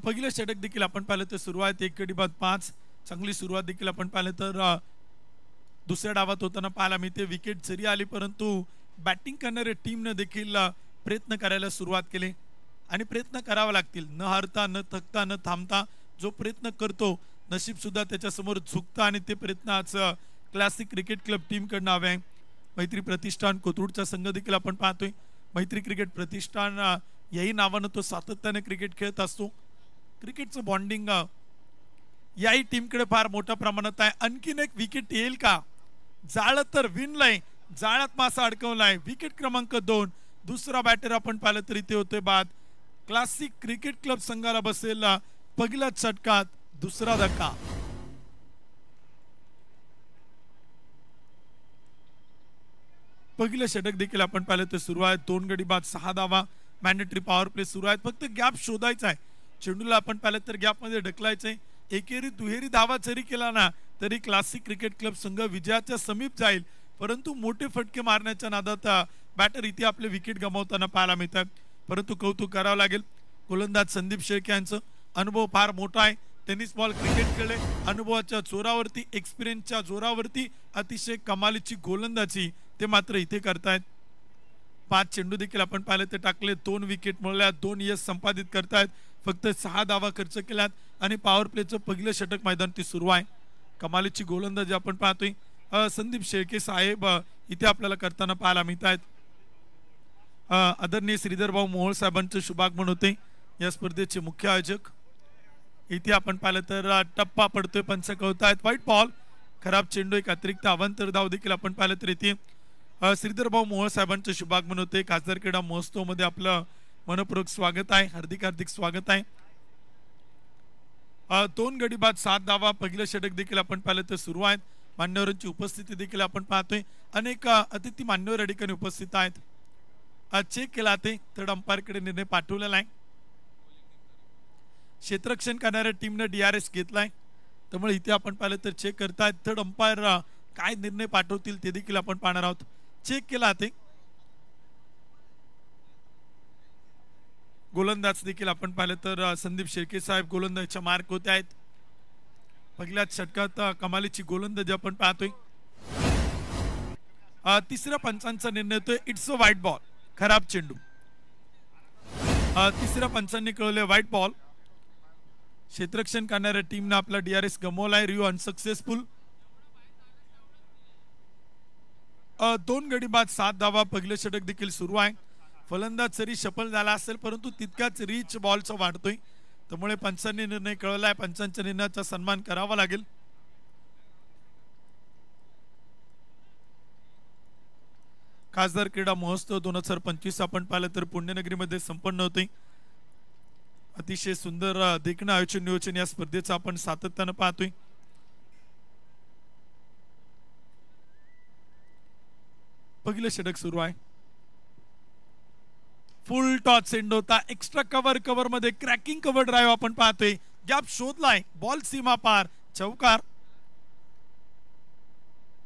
S4: पहिलं षटक देखील आपण पाहिलं तर सुरुवात, एक गडी बाद 5. चांगली सुरुवात देखील आपण पाहिलं तर दुसऱ्या डावात होताना पाहायला मिळते. विकेट जरी आली परंतु बॅटिंग करणाऱ्या टीमने देखील प्रयत्न करायला सुरुवात केली आणि प्रयत्न करावा लागतील. न हारता, न थकता, न थांबता जो प्रयत्न करतो नशीब सुद्धा त्याच्या समोर झुकतं आणि ते प्रयत्न आज क्लासिक क्रिकेट क्लब टीम कडनं हवे आहे. मैत्री प्रतिष्ठान कोथरूडचा संघ देखील आपण पाहतोय. मैत्री क्रिकेट प्रतिष्ठान याही नावानं तो सातत्याने क्रिकेट खेळत असतो. क्रिकेटचं बॉन्डिंग याही टीमकडे फार मोठ्या प्रमाणात आहे. आणखीन एक विकेट येईल का? जाळं तर विणलंय, जाळ्यात मासा अडकवलाय. विकेट क्रमांक 2. दुसरा बॅटर आपण पाहिलं तर इथे होतोय बाद. क्लासिक क्रिकेट क्लब संघाला बसेल पहिल्या षटकात दुसरा धक्का. पहिलं षटक देखील आपण पाहिलं तर सुरू आहे. 2 गडी बाद, 6 धावा. मॅन्डेटरी पॉवर प्ले सुरू आहेत. फक्त गॅप शोधायचा आहे. चेंडूला आपण पाहिलं तर गॅप मध्ये ढकलायचंय. एकेरी दुहेरी धावा जरी केला ना तरी क्लासिक क्रिकेट क्लब संघ विजयाच्या समीप जाईल, परंतु मोठे फटके मारण्याच्या नादात बॅटर इथे आपले विकेट गमावताना पाहायला मिळतात. परंतु कौतुक करावं लागेल गोलंदाज संदीप शेळके यांचं. अनुभव फार मोठा आहे. टेनिस बॉल क्रिकेट खेळले, अनुभवाच्या जोरावरती, एक्सपिरियन्सच्या जोरावरती अतिशय कमालीची गोलंदाजी ते मात्र इथे करतायत. 5 चेंडू देखील आपण पाहिले ते टाकले, 2 विकेट मिळवल्या, 2 यश संपादित करतायत, फक्त 6 धावा खर्च केल्यात आणि पॉवर प्लेचं पहिलं षटक मैदानात सुरू आहे. कमालीची गोलंदाजी आपण पाहतोय संदीप शेळके साहेब इथे आपल्याला करताना पाहायला मिळत आहेत. आदरणीय श्रीधर भाऊ मोहोळ साहेबांचे शुभागमन होते या स्पर्धेचे मुख्य आयोजक. इथे आपण पाहिलं तर टप्पा पडतोय, पंच कळतायत, व्हाईट बॉल, खराब चेंडू, एक अतिरिक्त अवांतर धाव देखील आपण पाहिलं तर इथे श्रीधर भाऊ मोहोळ साहेबांचे शुभागमन होते. खासदार क्रीडा महोत्सव मध्ये आपलं मनपूर्वक स्वागत आहे, हार्दिक हार्दिक स्वागत आहे. 2 गडी बाद 7 धावा, पहिलं षटक देखील आपण पाहिलं तर सुरू आहेत. मान्यवरांची उपस्थिती देखील आपण पाहतोय, अनेक अतिथी मान्यवर या ठिकाणी उपस्थित आहेत. चेक केला ते थर्ड अंपायर कडे निर्णय पाठवलेला आहे. क्षेत्ररक्षण करणाऱ्या टीमने DRS घेतलाय, त्यामुळे इथे आपण पाहिलं तर चेक करतायत. थर्ड अंपायर काय निर्णय पाठवतील ते देखील आपण पाहणार आहोत. चेक केला ते गोलंदाज देखील आपण पाहिलं तर संदीप शेळके साहेब गोलंदाजीच्या मार्क होते आहेत. पहिल्याच षटकात कमालीची गोलंदाजी आपण पाहतोय. तिसऱ्या पंचांचा निर्णय होतोय, इट्स अ व्हाईट बॉल, खराब चेंडू. तिसऱ्या पंचांनी कळवले व्हाईट बॉल. क्षेत्ररक्षण करणाऱ्या टीमने आपला DRS गमावलाय, रिव्ह्यू अनसक्सेसफुल. 2 गडी बाद 7 धावा, पहिलं षटक देखील सुरू आहे. फलंदाज जरी सफल झाला असेल परंतु तितकाच रीच बॉलचा वाढतोय, त्यामुळे पंचांनी निर्णय कळवलाय, पंचांच्या निर्णयाचा सन्मान करावा लागेल. खासदार क्रीडा महोत्सव 2025 आपण पाहिलं तर पुण्यनगरीमध्ये संपन्न होते. अतिशय सुंदर देखणं आयोजन नियोजन या स्पर्धेचं आपण सातत्यानं पाहतोय. पहिलं षटक सुरू आहे. फुल टॉस चेंडू होता, एक्स्ट्रा कव्हर मध्ये क्रॅकिंग कव्हर ड्राईव्ह आपण पाहतोय. गॅप शोधलाय, बॉल सीमा पार, चौकार.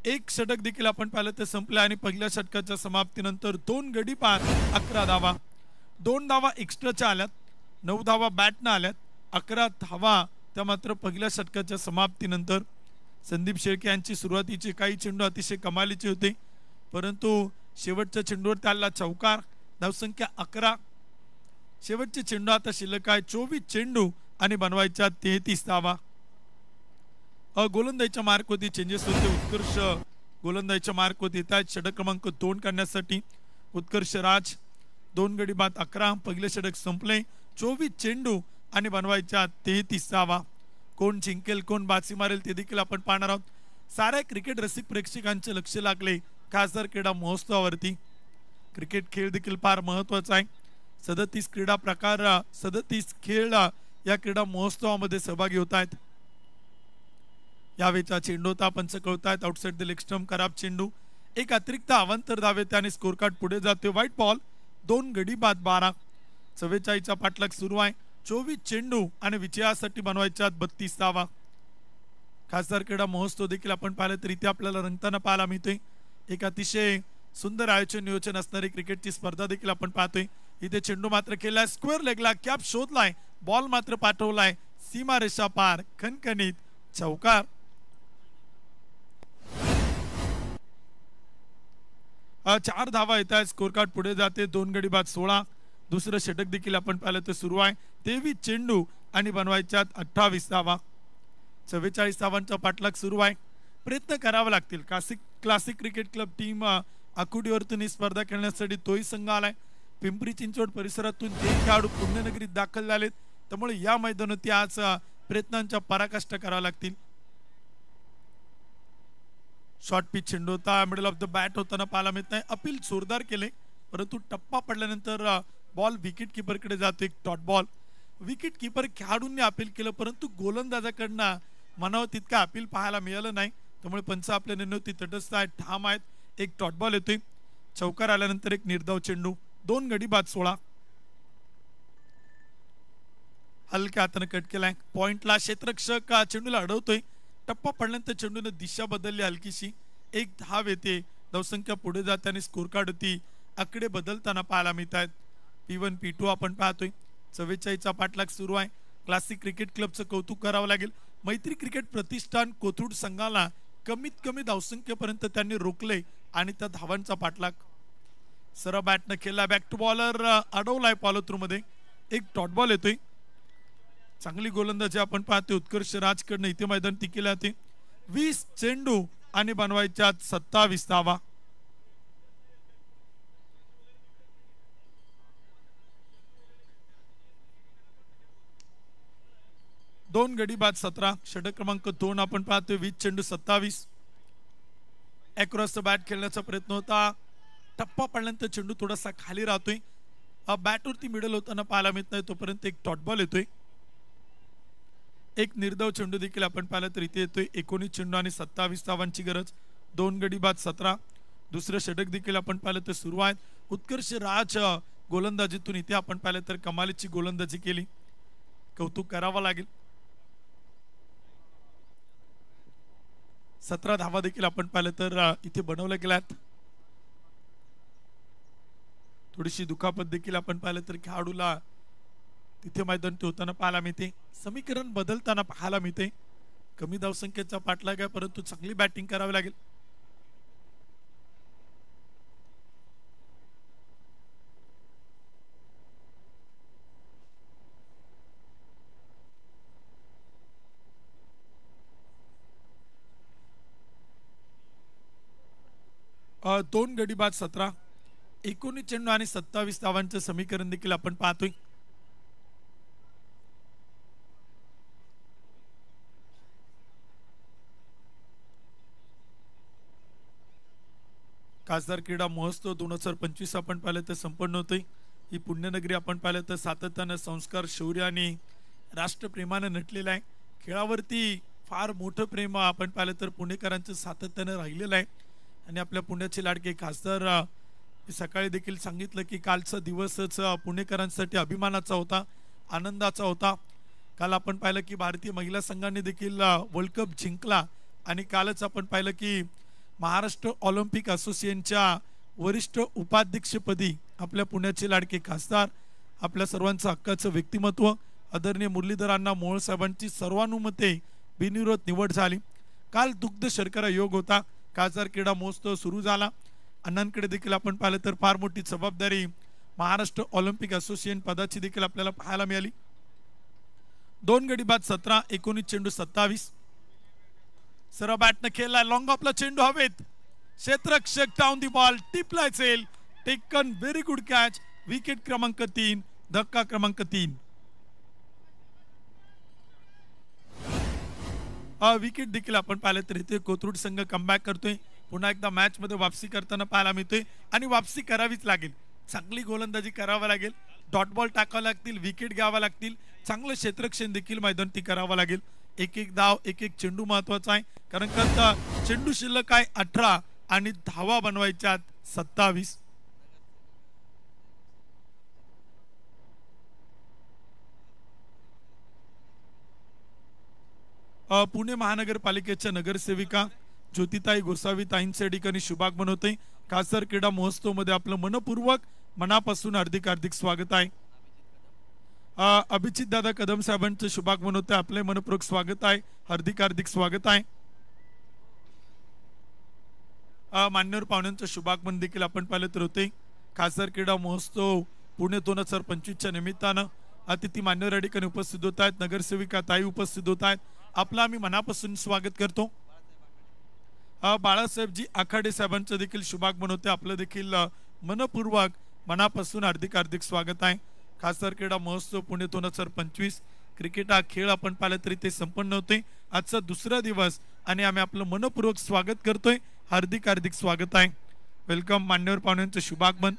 S4: एक षटक देखील आपण पाहिलं तर संपलं आणि पहिल्या षटकाच्या समाप्तीनंतर 2 गडी पार 11 धावा. 2 धावा एक्स्ट्राच्या आल्यात, 9 धावा बॅटनं आल्यात, 11 धावा त्या मात्र पहिल्या षटकाच्या समाप्तीनंतर. संदीप शेळके यांची सुरुवातीचे काही चेंडू अतिशय कमालीचे होते, परंतु शेवटच्या चेंडूवर त्याला चौकार. धावसंख्या 11. शेवटचे चेंडू आता शिल्लक आहे 24 चेंडू आणि बनवायच्या 33 धावा. गोलंदाजीच्या मार्क होती चेंजेस होते. उत्कर्ष गोलंदाजीच्या मार्क होती येतात. षटक क्रमांक 2 करण्यासाठी उत्कर्ष राज. 2 गडी बाद 11, पहिले षटक संपले. 24 चेंडू आणि बनवायच्या 33 धावा. कोण जिंकेल कोण बाजी मारेल ते देखील आपण पाहणार आहोत. साऱ्या क्रिकेट रसिक प्रेक्षकांचे लक्ष लागले खासदार क्रीडा महोत्सवावरती. क्रिकेट खेळ देखील फार महत्वाचा आहे. 37 क्रीडा प्रकार 37 खेळ या क्रीडा महोत्सवामध्ये सहभागी होत आहेत. यावेळचा चेंडू होता, पंच कळतायत, आउटसाइड द लेग स्टंप, खराब चेंडू. एक अतिरिक्त अवांतर धावे त्याने स्कोर कार्ड पुढे जाते. White ball. 2 गडी बाद 12. 44चा पाठलाग सुरू आहे. 24 चेंडू आणि विजयासाठी बनवायच्या 32 धावा. खासदार क्रीडा महोत्सव देखील आपण पाहिलं तर इथे आपल्याला रंगताना पाहायला मिळतोय. एक अतिशय सुंदर आयोजन नियोजन असणारी क्रिकेटची स्पर्धा देखील आपण पाहतोय. इथे चेंडू मात्र केलाय, स्क्वेअर लेगला कॅप शोधलाय, बॉल मात्र पाठवलाय सीमा रेषा पार, खणखणीत चौकार. चार धावा येत आहेत, स्कोर कार्ड पुढे जाते. 2 गडी बाद 16. दुसरं षटक देखील आपण पाहिलं तर सुरू आहे. 23 चेंडू आणि बनवायच्यात 28 धावा. 44 धावांचा पाठलाग सुरू आहे. प्रयत्न करावा लागतील. क्लासिक क्रिकेट क्लब टीम आकुडीवरतून ही स्पर्धा खेळण्यासाठी तोही संघ आलाय. पिंपरी चिंचवड परिसरातून 3 खेळाडू पुण्यनगरीत दाखल झालेत, त्यामुळे या मैदानात आज प्रयत्नांच्या पराकाष्ठा कराव्या लागतील. शॉर्ट पिच चेंडू होता, मिडल ऑफ द बॅट होताना पाहायला मिळत नाही. अपील जोरदार केले, परंतु टप्पा पडल्यानंतर बॉल विकेट किपर कडे जातो. एक डॉट बॉल. विकेट किपर खेळाडूंनी अपील केलं, परंतु गोलंदाजाकडनं मनावर तितका अपील पाहायला मिळालं नाही, त्यामुळे पंच आपल्या निर्णयावरती तटस्थ आहेत, ठाम आहेत. एक डॉट बॉल येतोय. चौकार आल्यानंतर एक निर्धाव चेंडू. 2 गडी बाद 16. हलक्या हाताने कट केलाय. पॉइंटला क्षेत्ररक्षक चेंडूला अडवतोय. टप्पा पडल्यानंतर चेंडूने दिशा बदलली हलकीशी. एक धाव येते. धावसंख्या पुढे जाते आणि स्कोर कार्ड होती आकडे बदलताना पाहायला मिळत आहेत. P1 P2 आपण पाहतोय. 44चा पाठलाग सुरू आहे. क्लासिक क्रिकेट क्लबचं कौतुक करावं लागेल. मैत्री क्रिकेट प्रतिष्ठान कोथरूड संघाला कमीत कमी धावसंख्येपर्यंत त्यांनी रोखले आणि त्या धावांचा पाठलाग. सरळ बॅटनं खेळला, बॅक टू बॉलर अडवलाय फॉलो थ्रू मध्ये, एक डॉट बॉल येतोय. चांगली गोलंदाजी आपण पाहतोय उत्कर्ष राजकडनं इथे मैदान टिकेल आहे. 20 चेंडू आणि बनवायच्या 27 धावा. दोन गडी बाद 17, षटक क्रमांक 2 आपण पाहतोय. 20 चेंडू 27. अक्रॉस द बॅट खेळण्याचा प्रयत्न होता, टप्पा पडल्यानंतर चेंडू थोडासा खाली राहतोय. बॅटवरती मिडल होताना पाहायला मिळत नाही, तोपर्यंत एक डॉट बॉल येतोय. एक निर्धाव चेंडू देखील आपण पाहिलं तर इथे येतोय. 19 चेंडू आणि 27 धावांची गरज. 2 गडी बाद 17. दुसरं षटक देखील आपण पाहिलं तर सुरू आहे. उत्कर्ष राज गोलंदाजीतून इथे आपण पाहिलं तर कमालीची गोलंदाजी केली, कौतुक करावं लागेल. 17 धावा देखील आपण पाहिलं तर इथे बनवल्या गेल्यात. थोडीशी दुखापत देखील आपण पाहिलं तर खेळाडूला तिथे मैदान ठेवताना पाहायला मिळते. समीकरण बदलताना पाहायला मिळते. कमी धावसंख्येचा पाठलाग आहे, परंतु चांगली बॅटिंग करावी लागेल. दोन गडी बाद 17. 19 चेंडू आणि 27 धावांचं समीकरण देखील आपण पाहतोय. खासदार क्रीडा महोत्सव 2025 आपण पाहिलं तर संपन्न होतोय. ही पुण्यनगरी आपण पाहिलं तर सातत्यानं संस्कार, शौर्य आणि राष्ट्रप्रेमानं नटलेलं आहे. खेळावरती फार मोठं प्रेम आपण पाहिलं तर पुणेकरांचं सातत्यानं राहिलेलं आहे. आणि आपल्या पुण्याचे लाडके खासदार सकाळी देखील सांगितलं की कालचा दिवसच पुणेकरांसाठी अभिमानाचा होता, आनंदाचा होता. काल आपण पाहिलं की भारतीय महिला संघाने देखील वर्ल्ड कप जिंकला. आणि कालच आपण पाहिलं की महाराष्ट्र ऑलिम्पिक असोसिएशनच्या वरिष्ठ उपाध्यक्षपदी आपल्या पुण्याचे लाडके खासदार, आपल्या सर्वांचं हक्काचं व्यक्तिमत्व आदरणीय मुरलीधरांना मोहोळ साहेबांची सर्वानुमते बिनविरोध निवड झाली. काल दुग्ध शर्करा योग होता. खासदार क्रीडा महोत्सव सुरू झाला. अण्णांकडे देखील आपण पाहिलं तर फार मोठी जबाबदारी महाराष्ट्र ऑलिम्पिक असोसिएशन पदाची देखील आपल्याला पाहायला मिळाली. 2 गडी बाद 17. 19 चेंडू 27. सरळ बॅटनं खेळला, लॉंग ऑफला चेंडू हवेत, क्षेत्ररक्षक डाऊन दी बॉल, टिपला असेल, taken, very good catch. Wicket क्रमांक 3, धक्का क्रमांक 3. विकेट देखील आपण पाहिलं तर इथे कोथरूड संघ कमबॅक करतोय. पुन्हा एकदा मॅच मध्ये वापसी करताना पाहायला मिळतोय आणि वापसी करावीच लागेल. चांगली गोलंदाजी करावं लागेल, डॉट बॉल टाकावं लागतील, विकेट घ्यावं लागतील, चांगलं क्षेत्ररक्षण देखील मैदानी करावं लागेल. एक एक धाव, एक एक चेंडू महत्वाचा आहे, कारण का चेंडू शिल्लक आहे 18 आणि धावा बनवायच्या 27. पुणे महानगरपालिकेच्या नगरसेविका ज्योतिताई गोसावी ताईंच्या ठिकाणी शुभागमन होते. खासदार क्रीडा महोत्सव मध्ये आपलं मनपूर्वक मनापासून हार्दिक हार्दिक स्वागत आहे. अभिजित दादा कदम साहेबांचं शुभागमन होते, आपले मनपूर्वक स्वागत आहे, हार्दिक हार्दिक स्वागत आहे. मान्यवर पाहुण्यांचं शुभागमन देखील आपण पाहिलं तर होते. खासदार क्रीडा महोत्सव पुणे 2025च्या निमित्तानं अतिथी मान्यवर या ठिकाणी उपस्थित होत आहेत, नगरसेविका ताई उपस्थित होत आहेत. आपलं आम्ही मनापासून स्वागत करतो. बाळासाहेबजी आखाडे साहेबांचं देखील शुभागमन होते, आपलं देखील मनपूर्वक मनापासून हार्दिक हार्दिक स्वागत आहे. खासदार क्रीडा महोत्सव पुणे 2025 क्रिकेट हा खेळ आपण पाहिलं तरी ते संपन्न होते. आजचा दुसरा दिवस आणि आम्ही आपलं मनपूर्वक स्वागत करतोय, हार्दिक हार्दिक स्वागत आहे. वेलकम. मान्यवर पाहुण्यांचं शुभागमन.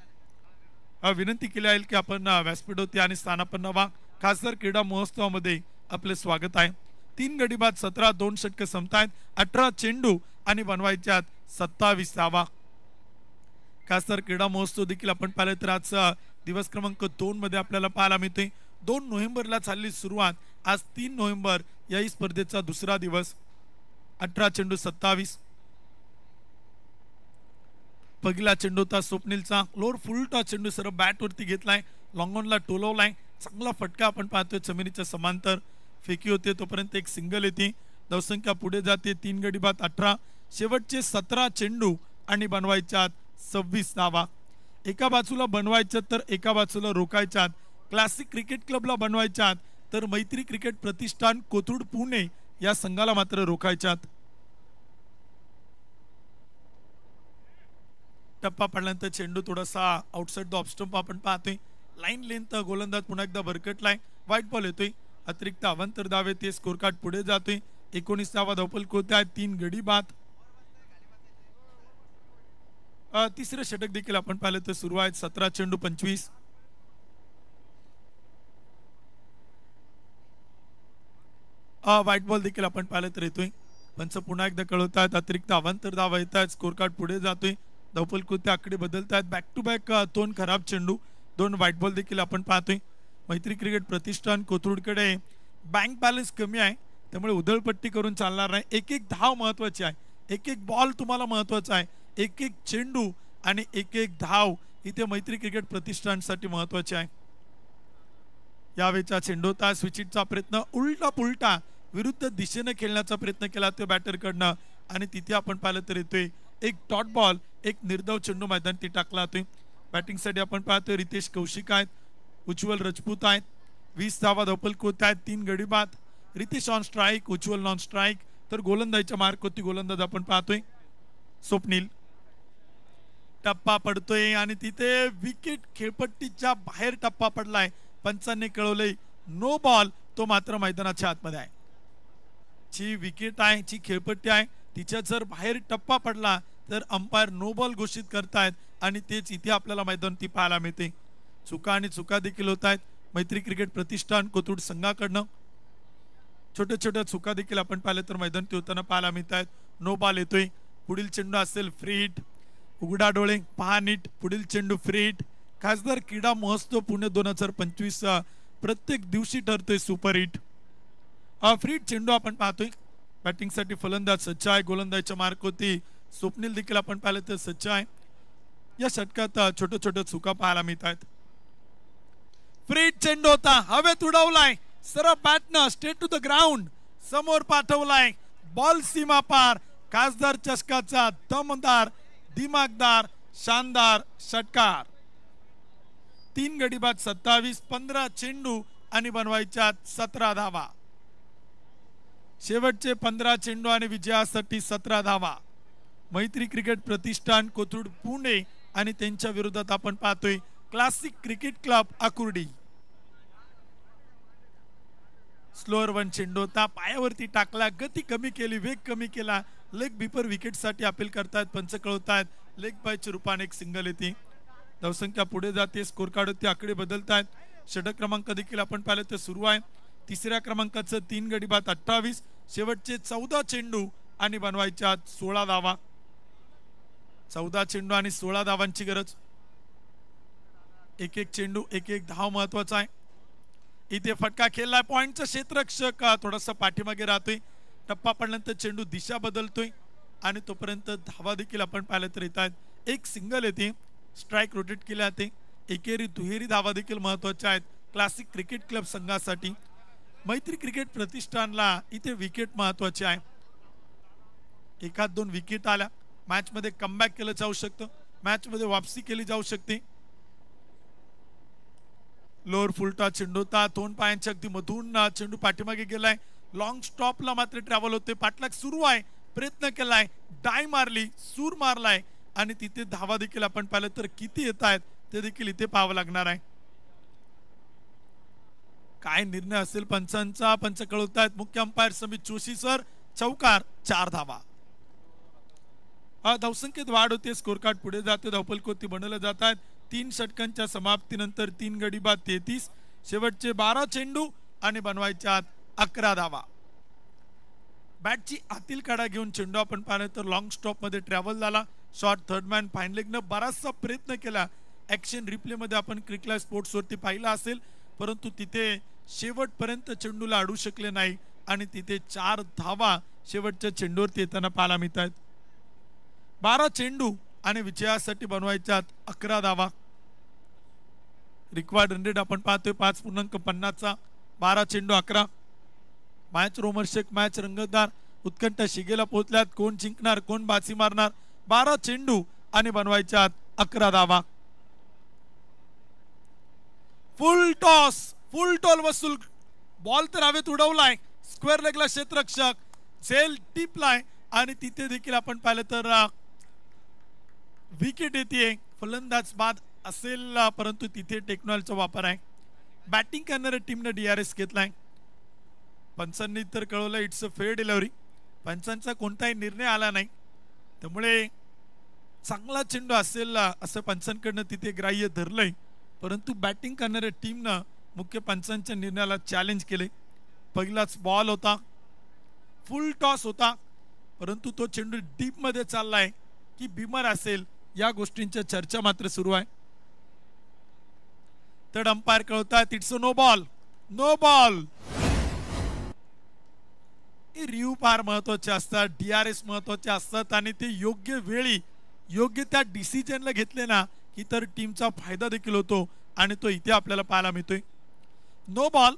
S4: विनंती केली आहे की आपण व्यासपीठावरती आणि स्थानापन्न व्हा. खासदार क्रीडा महोत्सवामध्ये आपले स्वागत आहे. 3 गडी बाद 17. 2 षटकं संपतायत. 18 चेंडू आणि बनवायच्यात 27 धावा. खासदार क्रीडा महोत्सव देखील आपण पाहिलं तर आजचा दिवस क्रमांक 2 मध्ये आपल्याला पाहायला मिळते. 2 नोव्हेंबरला झाली सुरुवात, आज 3 नोव्हेंबर या स्पर्धेचा दुसरा दिवस. 18 चेंडू 27. पहिला चेंडू होता स्वप्नीलचा, लोअर फुलटा चेंडू सर्व बॅट वरती घेतलाय, लॉंग ऑनला टोलवलाय, चांगला फटका आपण पाहतोय. जमिनीच्या समांतर फेकी होते, तोपर्यंत एक सिंगल येते, धावसंख्या पुढे जाते. 3 गडी बाद 18. शेवटचे 17 चेंडू आणि बनवायच्यात 26 धावा. एका बाजूला बनवायचं तर एका बाजूला रोखायच्यात. क्लासिक क्रिकेट क्लबला बनवायच्यात तर मैत्री क्रिकेट प्रतिष्ठान कोथरूड पुणे या संघाला मात्र रोखायच्यात. टप्पा पडल्यानंतर चेंडू थोडासा आउटसाइड द ऑफ स्टंप आपण पाहतोय. लाईन लेंथ गोलंदाज पुन्हा एकदा भरकटलाय. व्हाईट बॉल येतोय. अतिरिक्त अवांतर धाव येते. स्कोर कार्ड पुढे जातोय. 19 धावा धावपल होत्या. 3 गडी बाद. तिसरं षटक देखील आपण पाहिलं तर सुरू आहे. 17 चेंडू 25. व्हाईट बॉल देखील आपण पाहिलं तर येतोय. पंच पुन्हा एकदा कळवतात. अतिरिक्त अवांतर धावा येत आहेत. स्कोर कार्ड पुढे जातोय. धावपल कोणते आकडे बदलत आहेत. बॅक टू बॅक 2 खराब चेंडू 2 व्हाईट बॉल देखील आपण पाहतोय. मैत्री क्रिकेट प्रतिष्ठान कोथरूडकडे बँक बॅलन्स कमी आहे त्यामुळे उधळपट्टी करून चालणार नाही. एक एक धाव महत्वाची आहे. एक एक बॉल तुम्हाला महत्वाचा आहे. एक एक चेंडू आणि एक एक धाव इथे मैत्री क्रिकेट प्रतिष्ठानसाठी महत्वाचे आहे. यावेळेचा चेंडू होता. स्विचिटचा प्रयत्न उलटा पुलटा विरुद्ध दिशेने खेळण्याचा प्रयत्न केला तो बॅटरकडनं आणि तिथे आपण पाहिलं तर येतोय एक डॉट बॉल एक निर्धाव चेंडू मैदानात टाकला जातोय. बॅटिंगसाठी आपण पाहतोय रितेश कौशिक आहेत. उज्ज्वल राजपूत आहेत. 20 धावा धावपल होत आहेत. 3 गडी बाद. Ritesh on strike Ujjwal non strike तर गोलंदाजीच्या मार्कवरती गोलंदाज आपण पाहतोय स्वप्नील. टप्पा पडतोय आणि तिथे विकेट खेळपट्टीच्या बाहेर टप्पा पडलाय. पंचांनी कळवलंय नो बॉल. तो मात्र मैदानाच्या आतमध्ये आहे. जी विकेट आहे जी खेळपट्टी आहे तिच्या जर बाहेर टप्पा पडला तर अंपायर नो बॉल घोषित करतायत आणि तेच इथे आपल्याला मैदानात पाहायला मिळते. चुका आणि चुका देखील होत आहेत मैत्री क्रिकेट प्रतिष्ठान कोथरूड संघाकडनं. छोट्या छोट्या चुका देखील आपण पाहिलं तर मैदानात होताना पाहायला मिळत आहेत. नो बॉल येतोय. पुढील चेंडू असेल फ्री हिट. उघडा डोळे पहा नीट. पुढील चेंडू फ्री हिट. खासदार क्रीडा महोत्सव पुणे 2025 प्रत्येक दिवशी ठरतोय सुपर हिट. फ्री हिट चेंडू आपण पाहतोय. बॅटिंगसाठी फलंदाज सज्ज आहे. गोलंदाजीच्या मार्क होती स्वप्नील देखील आपण पाहिलं तर सज्ज आहे. या षटकात छोट्या छोट्या चुका पाहायला मिळत आहेत. फ्री हिट चेंडू होता. हवेत उडवलाय. सरळ बॅटनं स्ट्रेट टू द ग्राउंड समोर पाठवलाय. बॉल सीमा पार. खासदार चषकाचा दमदार दिमागदार शानदार षटकार. 3 गडी बाद 27 15 चेंडू आणि बनवायच्या 17 धावा. शेवटचे 15 चेंडू आणि विजयासाठी 17 धावा. मैत्री क्रिकेट प्रतिष्ठान कोथरूड पुणे आणि त्यांच्या विरोधात आपण पाहतोय classic cricket club Akurdi. Slower 1 चेंडू होता. पायावरती टाकला. गती कमी केली. वेग कमी केला. लेग बिपर विकेट साठी अपील करतायत. पंच कळवतायत. लेग बायच्या रूपाने एक सिंगल येते. धावसंख्या पुढे जाते. स्कोर कार्ड होते आकडे बदलतायत. षटक क्रमांक देखील आपण पाहिलं तर सुरू आहे. तिसऱ्या क्रमांकाचं 3 गडी बाद 28. शेवटचे 14 चेंडू आणि बनवायच्या 16 धावा. 14 चेंडू आणि 16 धावांची गरज. एक एक चेंडू एक एक धाव महत्वाचा आहे. इथे फटका खेळलाय. पॉइंटचा क्षेत्ररक्षक थोडासा पाठीमागे राहतोय. टप्पा पडल्यानंतर चेंडू दिशा बदलतोय आणि तोपर्यंत धावा देखील आपण पाहिलं तर येत आहेत. एक सिंगल येते. स्ट्राईक रोटेट केले जाते. एकेरी दुहेरी धावा देखील महत्वाच्या आहेत क्लासिक क्रिकेट क्लब संघासाठी. मैत्री क्रिकेट प्रतिष्ठानला इथे विकेट महत्वाची आहे. 1-2 विकेट आल्या मॅच मध्ये कमबॅक केलं जाऊ शकतं. मॅच मध्ये वापसी केली जाऊ शकते. लोअर फुलटा चेंडू होता. 2 पायांच्या अगदी मधून चेंडू पाठीमागे गेलाय. लॉंग स्टॉपला मात्र ट्रॅव्हल होते. पाठलाग सुरू आहे. प्रयत्न केलाय. डाय मारली. सूर मारलाय आणि तिथे धावा देखील आपण पाहिलं तर किती येत आहेत ते देखील इथे पाहावं लागणार आहे. काय निर्णय असेल पंचांचा. पंच कळवतायत. मुख्य अंपायर समित जोशी सर. चौकार 4 धावा. धावसंख्येत वाढ होते. स्कोर कार्ड पुढे जाते. धावपल कोती बनवले जात आहेत. 3 षटकांच्या समाप्तीनंतर 3 गडी बाद 33. शेवटचे 12 चेंडू आणि बनवायच्या 11 धावा. बॅटची आतील काढा घेऊन चेंडू आपण पाहिलं तर लॉंग स्टॉप मध्ये ट्रॅव्हल झाला. शॉर्ट थर्ड मॅन फाईन लेगनं बराचसा प्रयत्न केला. ऍक्शन रिप्ले मध्ये आपण क्रिकलाईव्ह स्पोर्ट्स वरती पाहिला असेल परंतु तिथे शेवटपर्यंत चेंडूला अडू शकले नाही आणि तिथे 4 धावा शेवटच्या चेंडूवरती येताना पाहायला मिळत आहेत. 12 चेंडू आणि विजयासाठी बनवायच्या 11 धावा. रिक्वायर्ड रन रेट आपण पाहतोय 5.50चा. 12 चेंडू 11. मॅच रोमर्षक मॅच रंगतदार. उत्कंठा शिगेला पोहोचल्यात. कोण जिंकणार कोण बाजी मारणार. 12 चेंडू आणि बनवायच्या 11 धावा. फुल टॉल वसूल, बॉल तर हवेत उडवलाय, स्क्वेअर लेगला क्षेत्ररक्षक झेल टिपलाय आणि तिथे देखील आपण पाहिलं तर विकेट येते. फलंदाज बाद असेल परंतु तिथे टेक्नॉलॉजीचा वापर आहे. बॅटिंग करणाऱ्या टीमने DRS घेतलाय. पंचांनी तर कळवलं इट्स अ फेअर डिलिव्हरी. पंचांचा कोणताही निर्णय आला नाही, त्यामुळे चांगला चेंडू असेल असं पंचांकडनं तिथे ग्राह्य धरलंय. परंतु बॅटिंग करणाऱ्या टीमनं मुख्य पंचांच्या निर्णयाला चॅलेंज केले. पहिलाच बॉल होता, फुल टॉस होता, परंतु तो चेंडू डीप मध्ये चाललाय की बिमर असेल या गोष्टींच्या चर्चा मात्र सुरू आहे. तर अंपायर कळवतात it's a no ball. Review फार महत्वाचे असतात, DRS महत्वाचे असतात आणि ते योग्य वेळी योग्य त्या डिसिजनला घेतले ना की तर टीमचा फायदा देखील होतो आणि तो इथे आपल्याला पाहायला मिळतोय. No ball.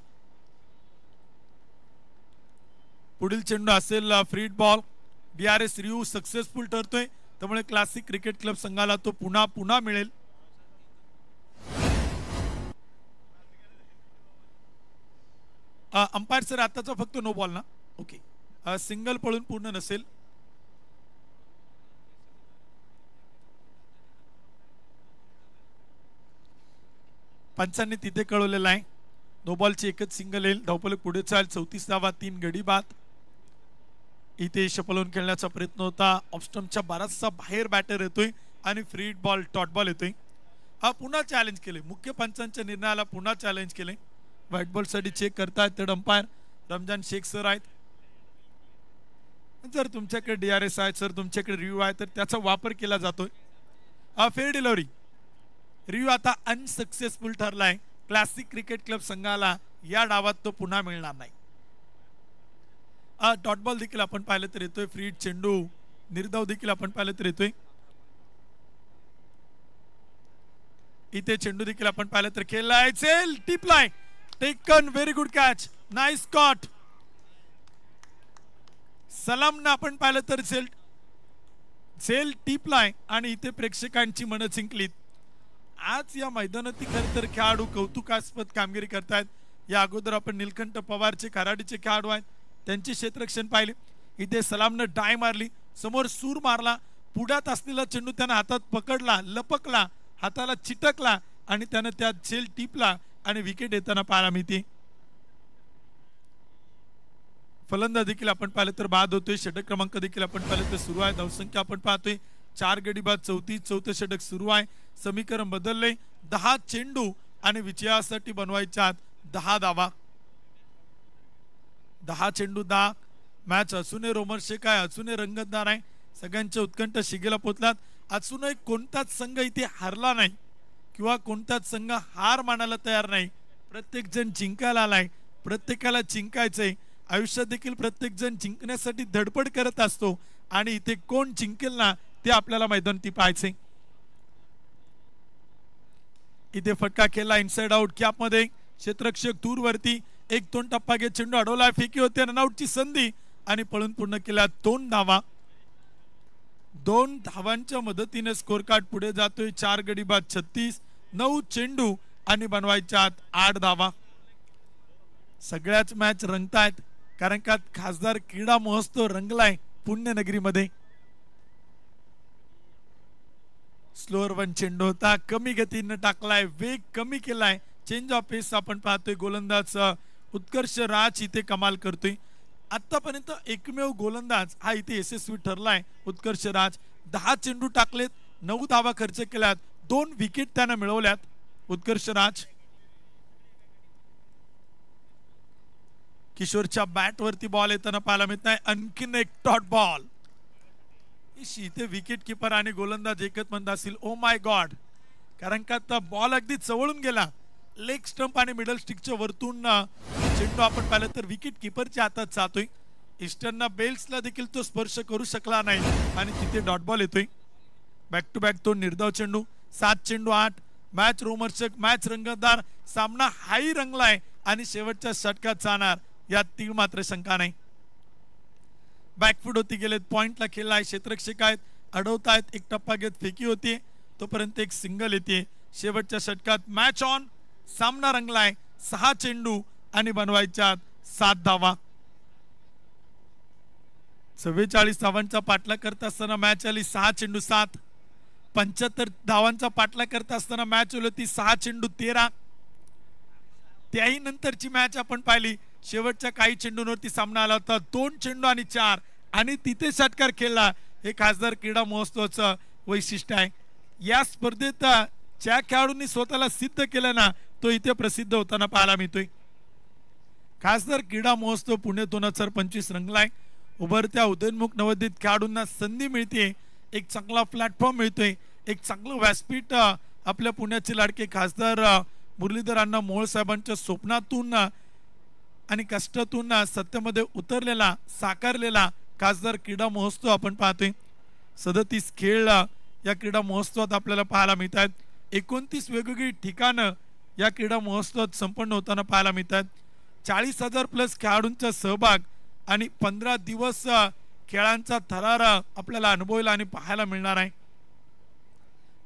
S4: पुढील चेंडू असेल free ball. DRS review successful ठरतोय, त्यामुळे क्लासिक क्रिकेट क्लब संघाला तो पुन्हा मिळेल. अंपायर सर आताचा फक्त नो बॉल ना, ओके. सिंगल पळून पूर्ण नसेल. पंचांनी तिथे कळवलेलं आहे नो बॉलची एकच सिंगल येईल. धावफलक पुढे चाल. 34 धावा, 3 गडी बाद. इथे शपलवून खेळण्याचा प्रयत्न होता. ऑफस्टम्पच्या बराचसा बाहेर बॅटर येतोय आणि फ्री बॉल डॉट बॉल येतोय. पुन्हा चॅलेंज केले, मुख्य पंचांच्या निर्णयाला पुन्हा चॅलेंज केले. व्हाईट बॉल साठी चेक करतायत तर अंपायर रमजान शेख सर आहेत. जर तुमच्याकडे DRS आहे, सर तुमच्याकडे रिव्ह्यू आहे तर त्याचा वापर केला जातोय. Fair delivery. रिव्ह्यू आता अनसक्सेसफुल ठरलाय. क्लासिक क्रिकेट क्लब संघाला या डावात तो पुन्हा मिळणार नाही. डॉट बॉल देखील आपण पाहिलं तर येतोय. फ्री चेंडू निर्धाव देखील आपण पाहिलं तर येतोय. इथे चेंडू देखील आपण पाहिलं तर खेळलाय. झेल टिपलाय, taken, very good catch, nice caught. सलामनं आपण पाहिलं तर झेल टिपलाय आणि इथे प्रेक्षकांची मनं जिंकलीत. आज या मैदानातील खरं तर खेळाडू कौतुकास्पद कामगिरी करतायत. या अगोदर आपण निलकंठ पवारचे कराडीचे खेळाडू आहेत, त्यांचे क्षेत्ररक्षण पाहिले. इथे सलामनं डाय मारली, समोर सूर मारला, पुढ्यात असलेला चेंडू त्यानं हातात पकडला, लपकला, हाताला चिटकला आणि त्यानं त्या झेल टिपला आणि विकेट येताना पाहायला मिळते. फलंदाज देखील आपण पाहिलं तर बाद होतोय. षटक क्रमांक देखील आपण पाहिलं तर सुरू आहे. धावसंख्या आपण पाहतोय 4 गडी बाद, 34. चौथं षटक सुरू आहे. समीकरण बदलले. 10 चेंडू आणि विजयासाठी बनवायच्या 10 धावा. 10 चेंडू 10. मॅच अजूनही रोमहर्षक आहे, अजूनही रंगतदार आहे. सगळ्यांच्या उत्कंठ शिगेला पोचलात. अजूनही कोणताच संघ इथे हारला नाही किंवा कोणताच संघ हार मानायला तयार नाही. प्रत्येक जण जिंकायला आलाय, प्रत्येकाला जिंकायचंय. आयुष्यात देखील प्रत्येक जण जिंकण्यासाठी धडपड करत असतो आणि इथे कोण जिंकेल ना ते आपल्याला मैदानी पाहायचे. इथे फटका खेळला इनसाइड आउट कॅप मध्ये. क्षेत्ररक्षक दूरवरती 1-2 टप्पा घेत चेंडू अडवला. फेकी होते, रनआउटची संधी आणि पळून पूर्ण केल्या 2 धावा. 2 धावांच्या मदतीने स्कोर कार्ड पुढे जातोय. 4 गडी बाद, 36. 9 चेंडू आणि बनवायच्या 8 धावा. सगळ्याच मॅच रंगतायत कारण का खासदार क्रीडा महोत्सव रंगलाय पुण्यनगरीमध्ये. स्लोअर 1 चेंडू होता, कमी गतीने टाकलाय, वेग कमी केलाय. चेंज ऑफ पेस आपण पाहतोय. गोलंदाज उत्कर्ष राज इथे कमाल करतोय. आतापर्यंत एकमेव गोलंदाज हा इथे यशस्वी ठरलाय उत्कर्ष राज. 10 चेंडू टाकलेत, 9 धावा खर्च केल्यात, 2 विकेट त्यानं मिळवल्यात उत्कर्ष राज. किशोरच्या बॅट वरती बॉल येताना पाहायला मिळत नाही. आणखीन एक डॉट बॉल. इथे विकेट किपर आणि गोलंदाज एकच म्हणत असतील ओ माय गॉड, कारण का आता बॉल अगदी जवळून गेला. लेग स्टंप आणि मिडल स्टिकच्या वरतून चेंडू आपण पाहिलं तर विकेट किपरच्या हातात जातोय. ईस्टर्न बेल्सला देखील तो स्पर्श करू शकला नाही आणि तिथे डॉट बॉल येतोय. बॅक टू बॅक तो निर्धाव चेंडू. 7 चेंडू 8. मॅच रोमहर्षक, मॅच रंगतदार. सामना हाही रंगलाय आणि शेवटच्या षटकात जाणार यात तीळ मात्र शंका नाही. बॅकफूट होती गेलेत, पॉइंटला खेळलाय. क्षेत्ररक्षक आहेत, अडवतायत. 1 टप्पा घेत फेकी होती, तोपर्यंत एक सिंगल येते. शेवटच्या षटकात मॅच ऑन. सामना रंगलाय 6 चेंडू आणि बनवायच्यात 7 धावा. 44 धावांचा पाठलाग करत असताना मॅच आली 6 चेंडू 7. 75 धावांचा पाठलाग करत असताना मॅच आली होती 6 चेंडू 13. त्याही नंतरची मॅच आपण पाहिली. शेवटच्या काही चेंडूंवरती सामना आला होता 2 चेंडू आणि 4 आणि तिथे षटकार खेळला. हे खासदार क्रीडा महोत्सवाचं वैशिष्ट्य आहे. या स्पर्धेत ज्या खेळाडूंनी स्वतःला सिद्ध केलं ना तो इथे प्रसिद्ध होताना पाहायला मिळतोय. खासदार क्रीडा महोत्सव पुणे 2025 रंगलाय. उभरत्या उदयोन्मुख नवोदित खेळाडूंना संधी मिळते. एक चांगला प्लॅटफॉर्म मिळतोय. एक चांगलं व्यासपीठ आपल्या पुण्याचे लाडके खासदार मुरलीधर अण्णा मोहोळ साहेबांच्या स्वप्नातून आणि कष्टातून सत्तेमध्ये उतरलेला साकारलेला खासदार क्रीडा महोत्सव आपण पाहतोय. 37 खेळ या क्रीडा महोत्सवात आपल्याला पाहायला मिळतात. 29 वेगवेगळी ठिकाणं या क्रीडा महोत्सवात संपन्न होताना पाहायला मिळतात. 40,000 प्लस खेळाडूंचा सहभाग आणि 15 दिवस खेळांचा थरार आपल्याला अनुभवायला आणि पाहायला मिळणार आहे.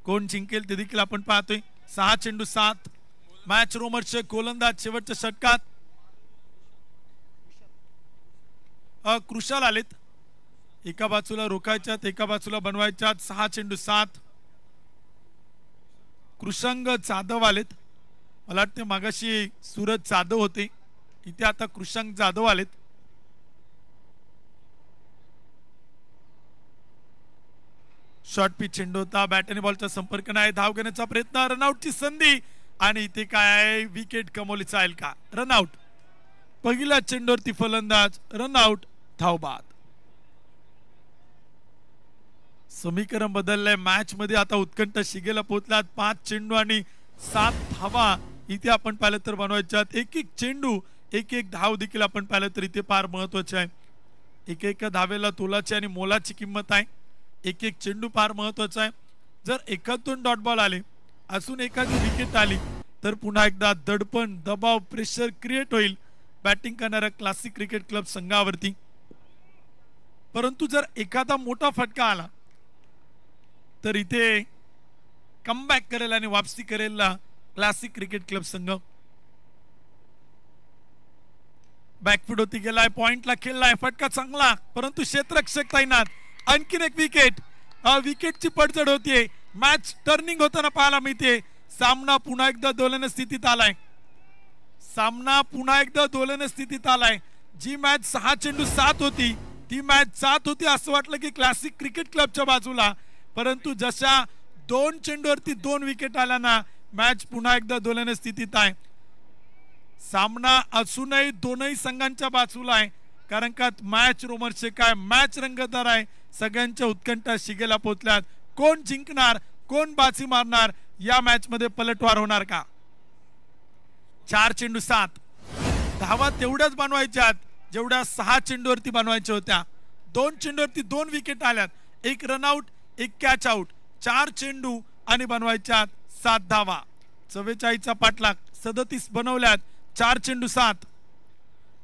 S4: कोण जिंकेल ते देखील आपण पाहतोय. 6 चेंडू 7. मॅच रोमर्सचे गोलंदाज शेवटच्या षटकात कृषाल आलेत. एका बाजूला रोखायच्यात एका बाजूला बनवायच्यात. 6 चेंडू 7. कृषांग जाधव आलेत. मला वाटते मागाशी सूरज जाधव होते. इथे आता कृषांग जाधव आलेत. शॉर्ट पिच चेंडू होता. बॅट आणि बॉलचा संपर्क नाही. धाव घेण्याचा प्रयत्न. रनआउटची संधी आणि इथे काय विकेट कमवली जाईल का? रनआउट. पहिल्या चेंडूवरती फलंदाज रनआउट. धावबाद. समीकरण बदललंय. मॅच मध्ये आता उत्कंठ शिगेला पोहोचलात. 5 चेंडू आणि 7 धावा इथे आपण पाहिलं तर बनवायच्यात. एक एक चेंडू एक एक धाव देखील आपण पाहिलं तर इथे फार महत्वाचे आहे. एक एक धावेला तोलाची आणि मोलाची किंमत आहे. एक एक चेंडू फार महत्वाचा आहे. जर एखादून डॉट बॉल आले अजून एखादी विकेट आली तर पुन्हा एकदा दडपण दबाव प्रेशर क्रिएट होईल बॅटिंग करणाऱ्या क्लासिक क्रिकेट क्लब संघावरती. परंतु जर एखादा मोठा फटका आला तर इथे कमबॅक करेल आणि वापसी करेल क्लासिक क्रिकेट क्लब संघ. बॅकफुट होती गेलाय. पॉइंटला खेळलाय. फटका चांगला परंतु क्षेत्ररक्षक तैनात. आणखीन एक विकेट. विकेटची पडझड होतीये. मॅच टर्निंग होताना पाहायला मिळते. सामना पुन्हा एकदा दोलन स्थितीत आलाय. सामना पुन्हा एकदा दोलन स्थितीत आलाय. जी मॅच 6 चेंडू 7 होती ती मॅच 7 होती असं वाटलं की क्लासिक क्रिकेट क्लबच्या बाजूला. परंतु जशा 2 चेंडूवरती 2 विकेट आल्या ना मॅच पुन्हा एकदा दोलन स्थितीत आहे. सामना असूनही दोनही संघांच्या बाजूला आहे. कारण का मॅच रोमर्सचे काय मॅच रंगतदार आहे. सगळ्यांच्या उत्कंठा शिगेला पोहोचल्यात. कोण जिंकणार कोण बाजी मारणार या मॅच मध्ये पलटवार होणार का? 4 चेंडू 7. धावा तेवढ्याच बनवायच्यात जेवढ्या 6 चेंडूवरती बनवायच्या होत्या. 2 चेंडूवरती 2 विकेट आल्यात. 1 रनआउट 1 कॅच आउट. 4 चेंडू आणि बनवायच्यात 7 धावा. 44चा पाठलाग. 37 बनवल्यात. 4 चेंडू 7.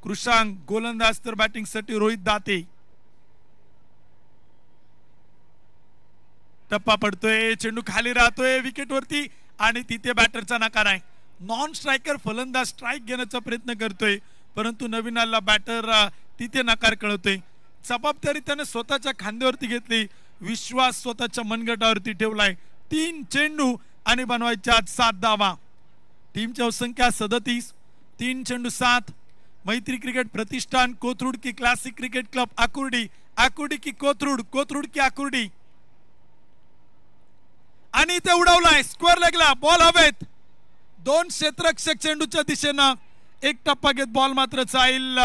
S4: कृषांग गोलंदाज तर बॅटिंग साठी रोहित दाते. टप्पा पडतोय. चेंडू खाली राहतोय विकेटवरती आणि तिथे बॅटरचा नकार आहे. नॉन स्ट्रायकर फलंदाज स्ट्राईक घेण्याचा प्रयत्न करतोय परंतु नवीन आलेला बॅटर तिथे नकार कळवतोय. जबाबदारी त्याने स्वतःच्या खांद्यावरती घेतली. विश्वास स्वतःच्या मनगटावरती ठेवलाय. 3 चेंडू आणि बनवायच्या 7 धावा. टीमची संख्या 37. 3 चेंडू 7. मैत्री क्रिकेट प्रतिष्ठान कोथरूड की classic cricket club Akurdi. Akurdi की कोथरूड. कोथरूड की आकुर्डी. आणि इथे उडवलाय. स्क्वेअर लेगला बॉल हवेत. 2 क्षेत्ररक्षक चेंडूच्या दिशेनं. 1 टप्पा घेत बॉल मात्र जाईल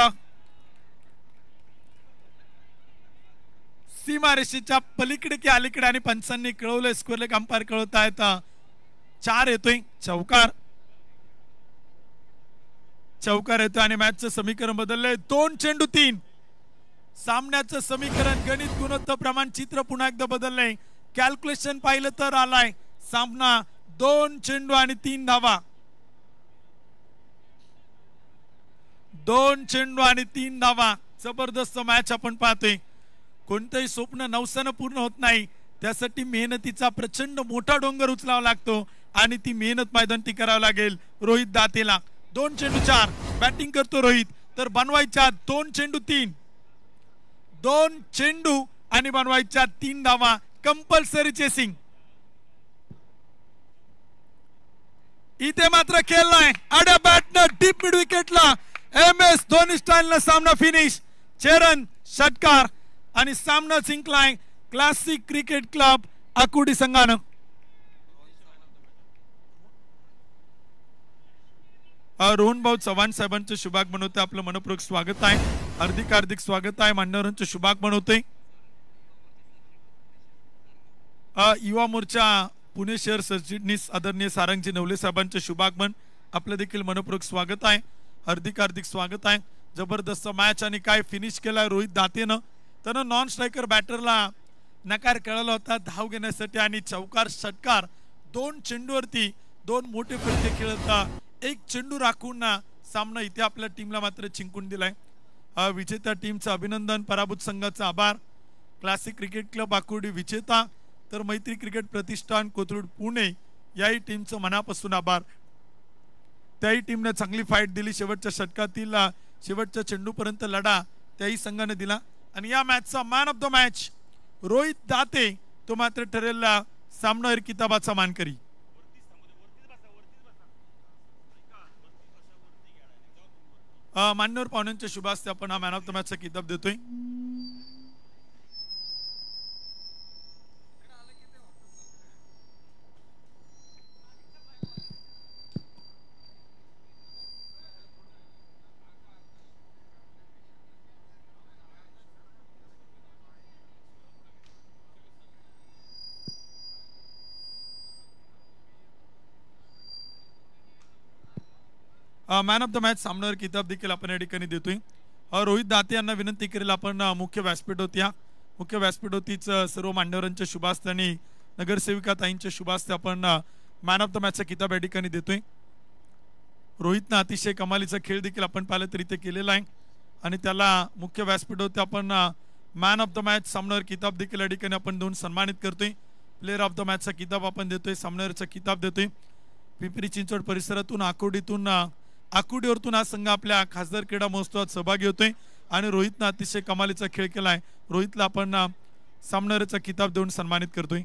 S4: सीमारेषेच्या पलीकडे की अलीकडे आणि पंचांनी कळवलंय. स्क्वेअर लेग अंपायर कळवत आहेत. 4 येतोय. चौकार येतोय आणि मॅचचं समीकरण बदललंय. 2 चेंडू 3. सामन्याचं समीकरण गणित गुणोत्तर प्रमाण चित्र पुन्हा एकदा बदललंय. कॅल्क्युलेशन पाहिलं तर आलाय सामना 2 चेंडू आणि 3 धावा. 2 चेंडू आणि 3 धावा. जबरदस्त मॅच आपण पाहतोय. कोणतंही स्वप्न नवसानं पूर्ण होत नाही. त्यासाठी मेहनतीचा प्रचंड मोठा डोंगर उचलावा लागतो आणि ती मेहनत मैदानी करावी लागेल. रोहित दातेला. 2 चेंडू 4 बॅटिंग करतो रोहित. तर बनवायच्या 2 चेंडू 3, 2 चेंडू आणि बनवायच्या 3 धावा. Compulsory chasing. इथे मात्र खेळलाय आड्या बॅटनं डीप मिड विकेटला. MS धोनी स्टाईलनं सामना फिनिश. चरण षटकार आणि सामना जिंकलाय क्लासिक क्रिकेट क्लब आकुर्डी संघानं. रोहन भाऊ चव्हाण साहेबांचं शुभागमन होते. आपलं मनपूर्वक स्वागत आहे. हार्दिक स्वागत आहे. मान्यवरांचं शुभागमन होते. युवा मोर्चा पुणे शहर सरचिटणीस आदरणीय सारंगजी नवले साहेबांचे शुभागमन. आपलं देखील मनपूर्वक स्वागत आहे. हार्दिक स्वागत आहे. जबरदस्त मॅच आणि काय फिनिश केलाय रोहित दातेनं. त्यानं नॉन स्ट्रायकर बॅटरला नकार कळला होता धाव घेण्यासाठी आणि चौकार षटकार. 2 चेंडूवरती 2 मोठे फटके खेळता 1 चेंडू राखून सामना इथे आपल्या टीमला मात्र जिंकून दिलाय. विजेत्या टीमचं अभिनंदन. पराभूत संघाचा आभार. क्लासिक क्रिकेट क्लब आकुर्डी विजेता तर मैत्री क्रिकेट प्रतिष्ठान कोथरूड पुणे याही टीमचं मनापासून आभार. त्याही टीमने चांगली फाईट दिली. शेवटच्या षटकातील शेवटच्या चेंडूपर्यंत लढा त्याही संघाने दिला आणि या मॅचचा man of the match Rohit Date तो मात्र ठरेल सामनावीर किताबाचा मानकरी. मान्यवर पाहुण्यांच्या शुभ हस्ते आपण हा मॅन ऑफ द मॅचचा किताब देतोय. मॅन ऑफ द मॅच सामनावीर किताब देखील आपण या ठिकाणी देतोय. रोहित दाते यांना विनंती करेल आपण मुख्य व्यासपीठ होती मुख्य व्यासपीठ होतीच सर्व मान्यवरांच्या शुभास्ते आणि नगरसेविका ताईंच्या शुभास्ते आपण मॅन ऑफ द मॅचचा किताब या ठिकाणी देतोय. रोहितनं अतिशय कमालीचा खेळ देखील आपण पाहिलं तर इथे केलेला आहे आणि त्याला मुख्य व्यासपीठ होते आपण मॅन ऑफ द मॅच सामनावीर किताब देखील या ठिकाणी आपण देऊन सन्मानित करतोय. प्लेअर ऑफ द मॅचचा किताब आपण देतोय. सामनावीरचा किताब देतोय. पिंपरी चिंचवड परिसरातून आकुर्डीवरतून हा संघ आपल्या खासदार क्रीडा महोत्सवात सहभागी होतोय आणि रोहितनं अतिशय कमालीचा खेळ केलाय. रोहितला आपण सामनावीरचा किताब देऊन सन्मानित करतोय.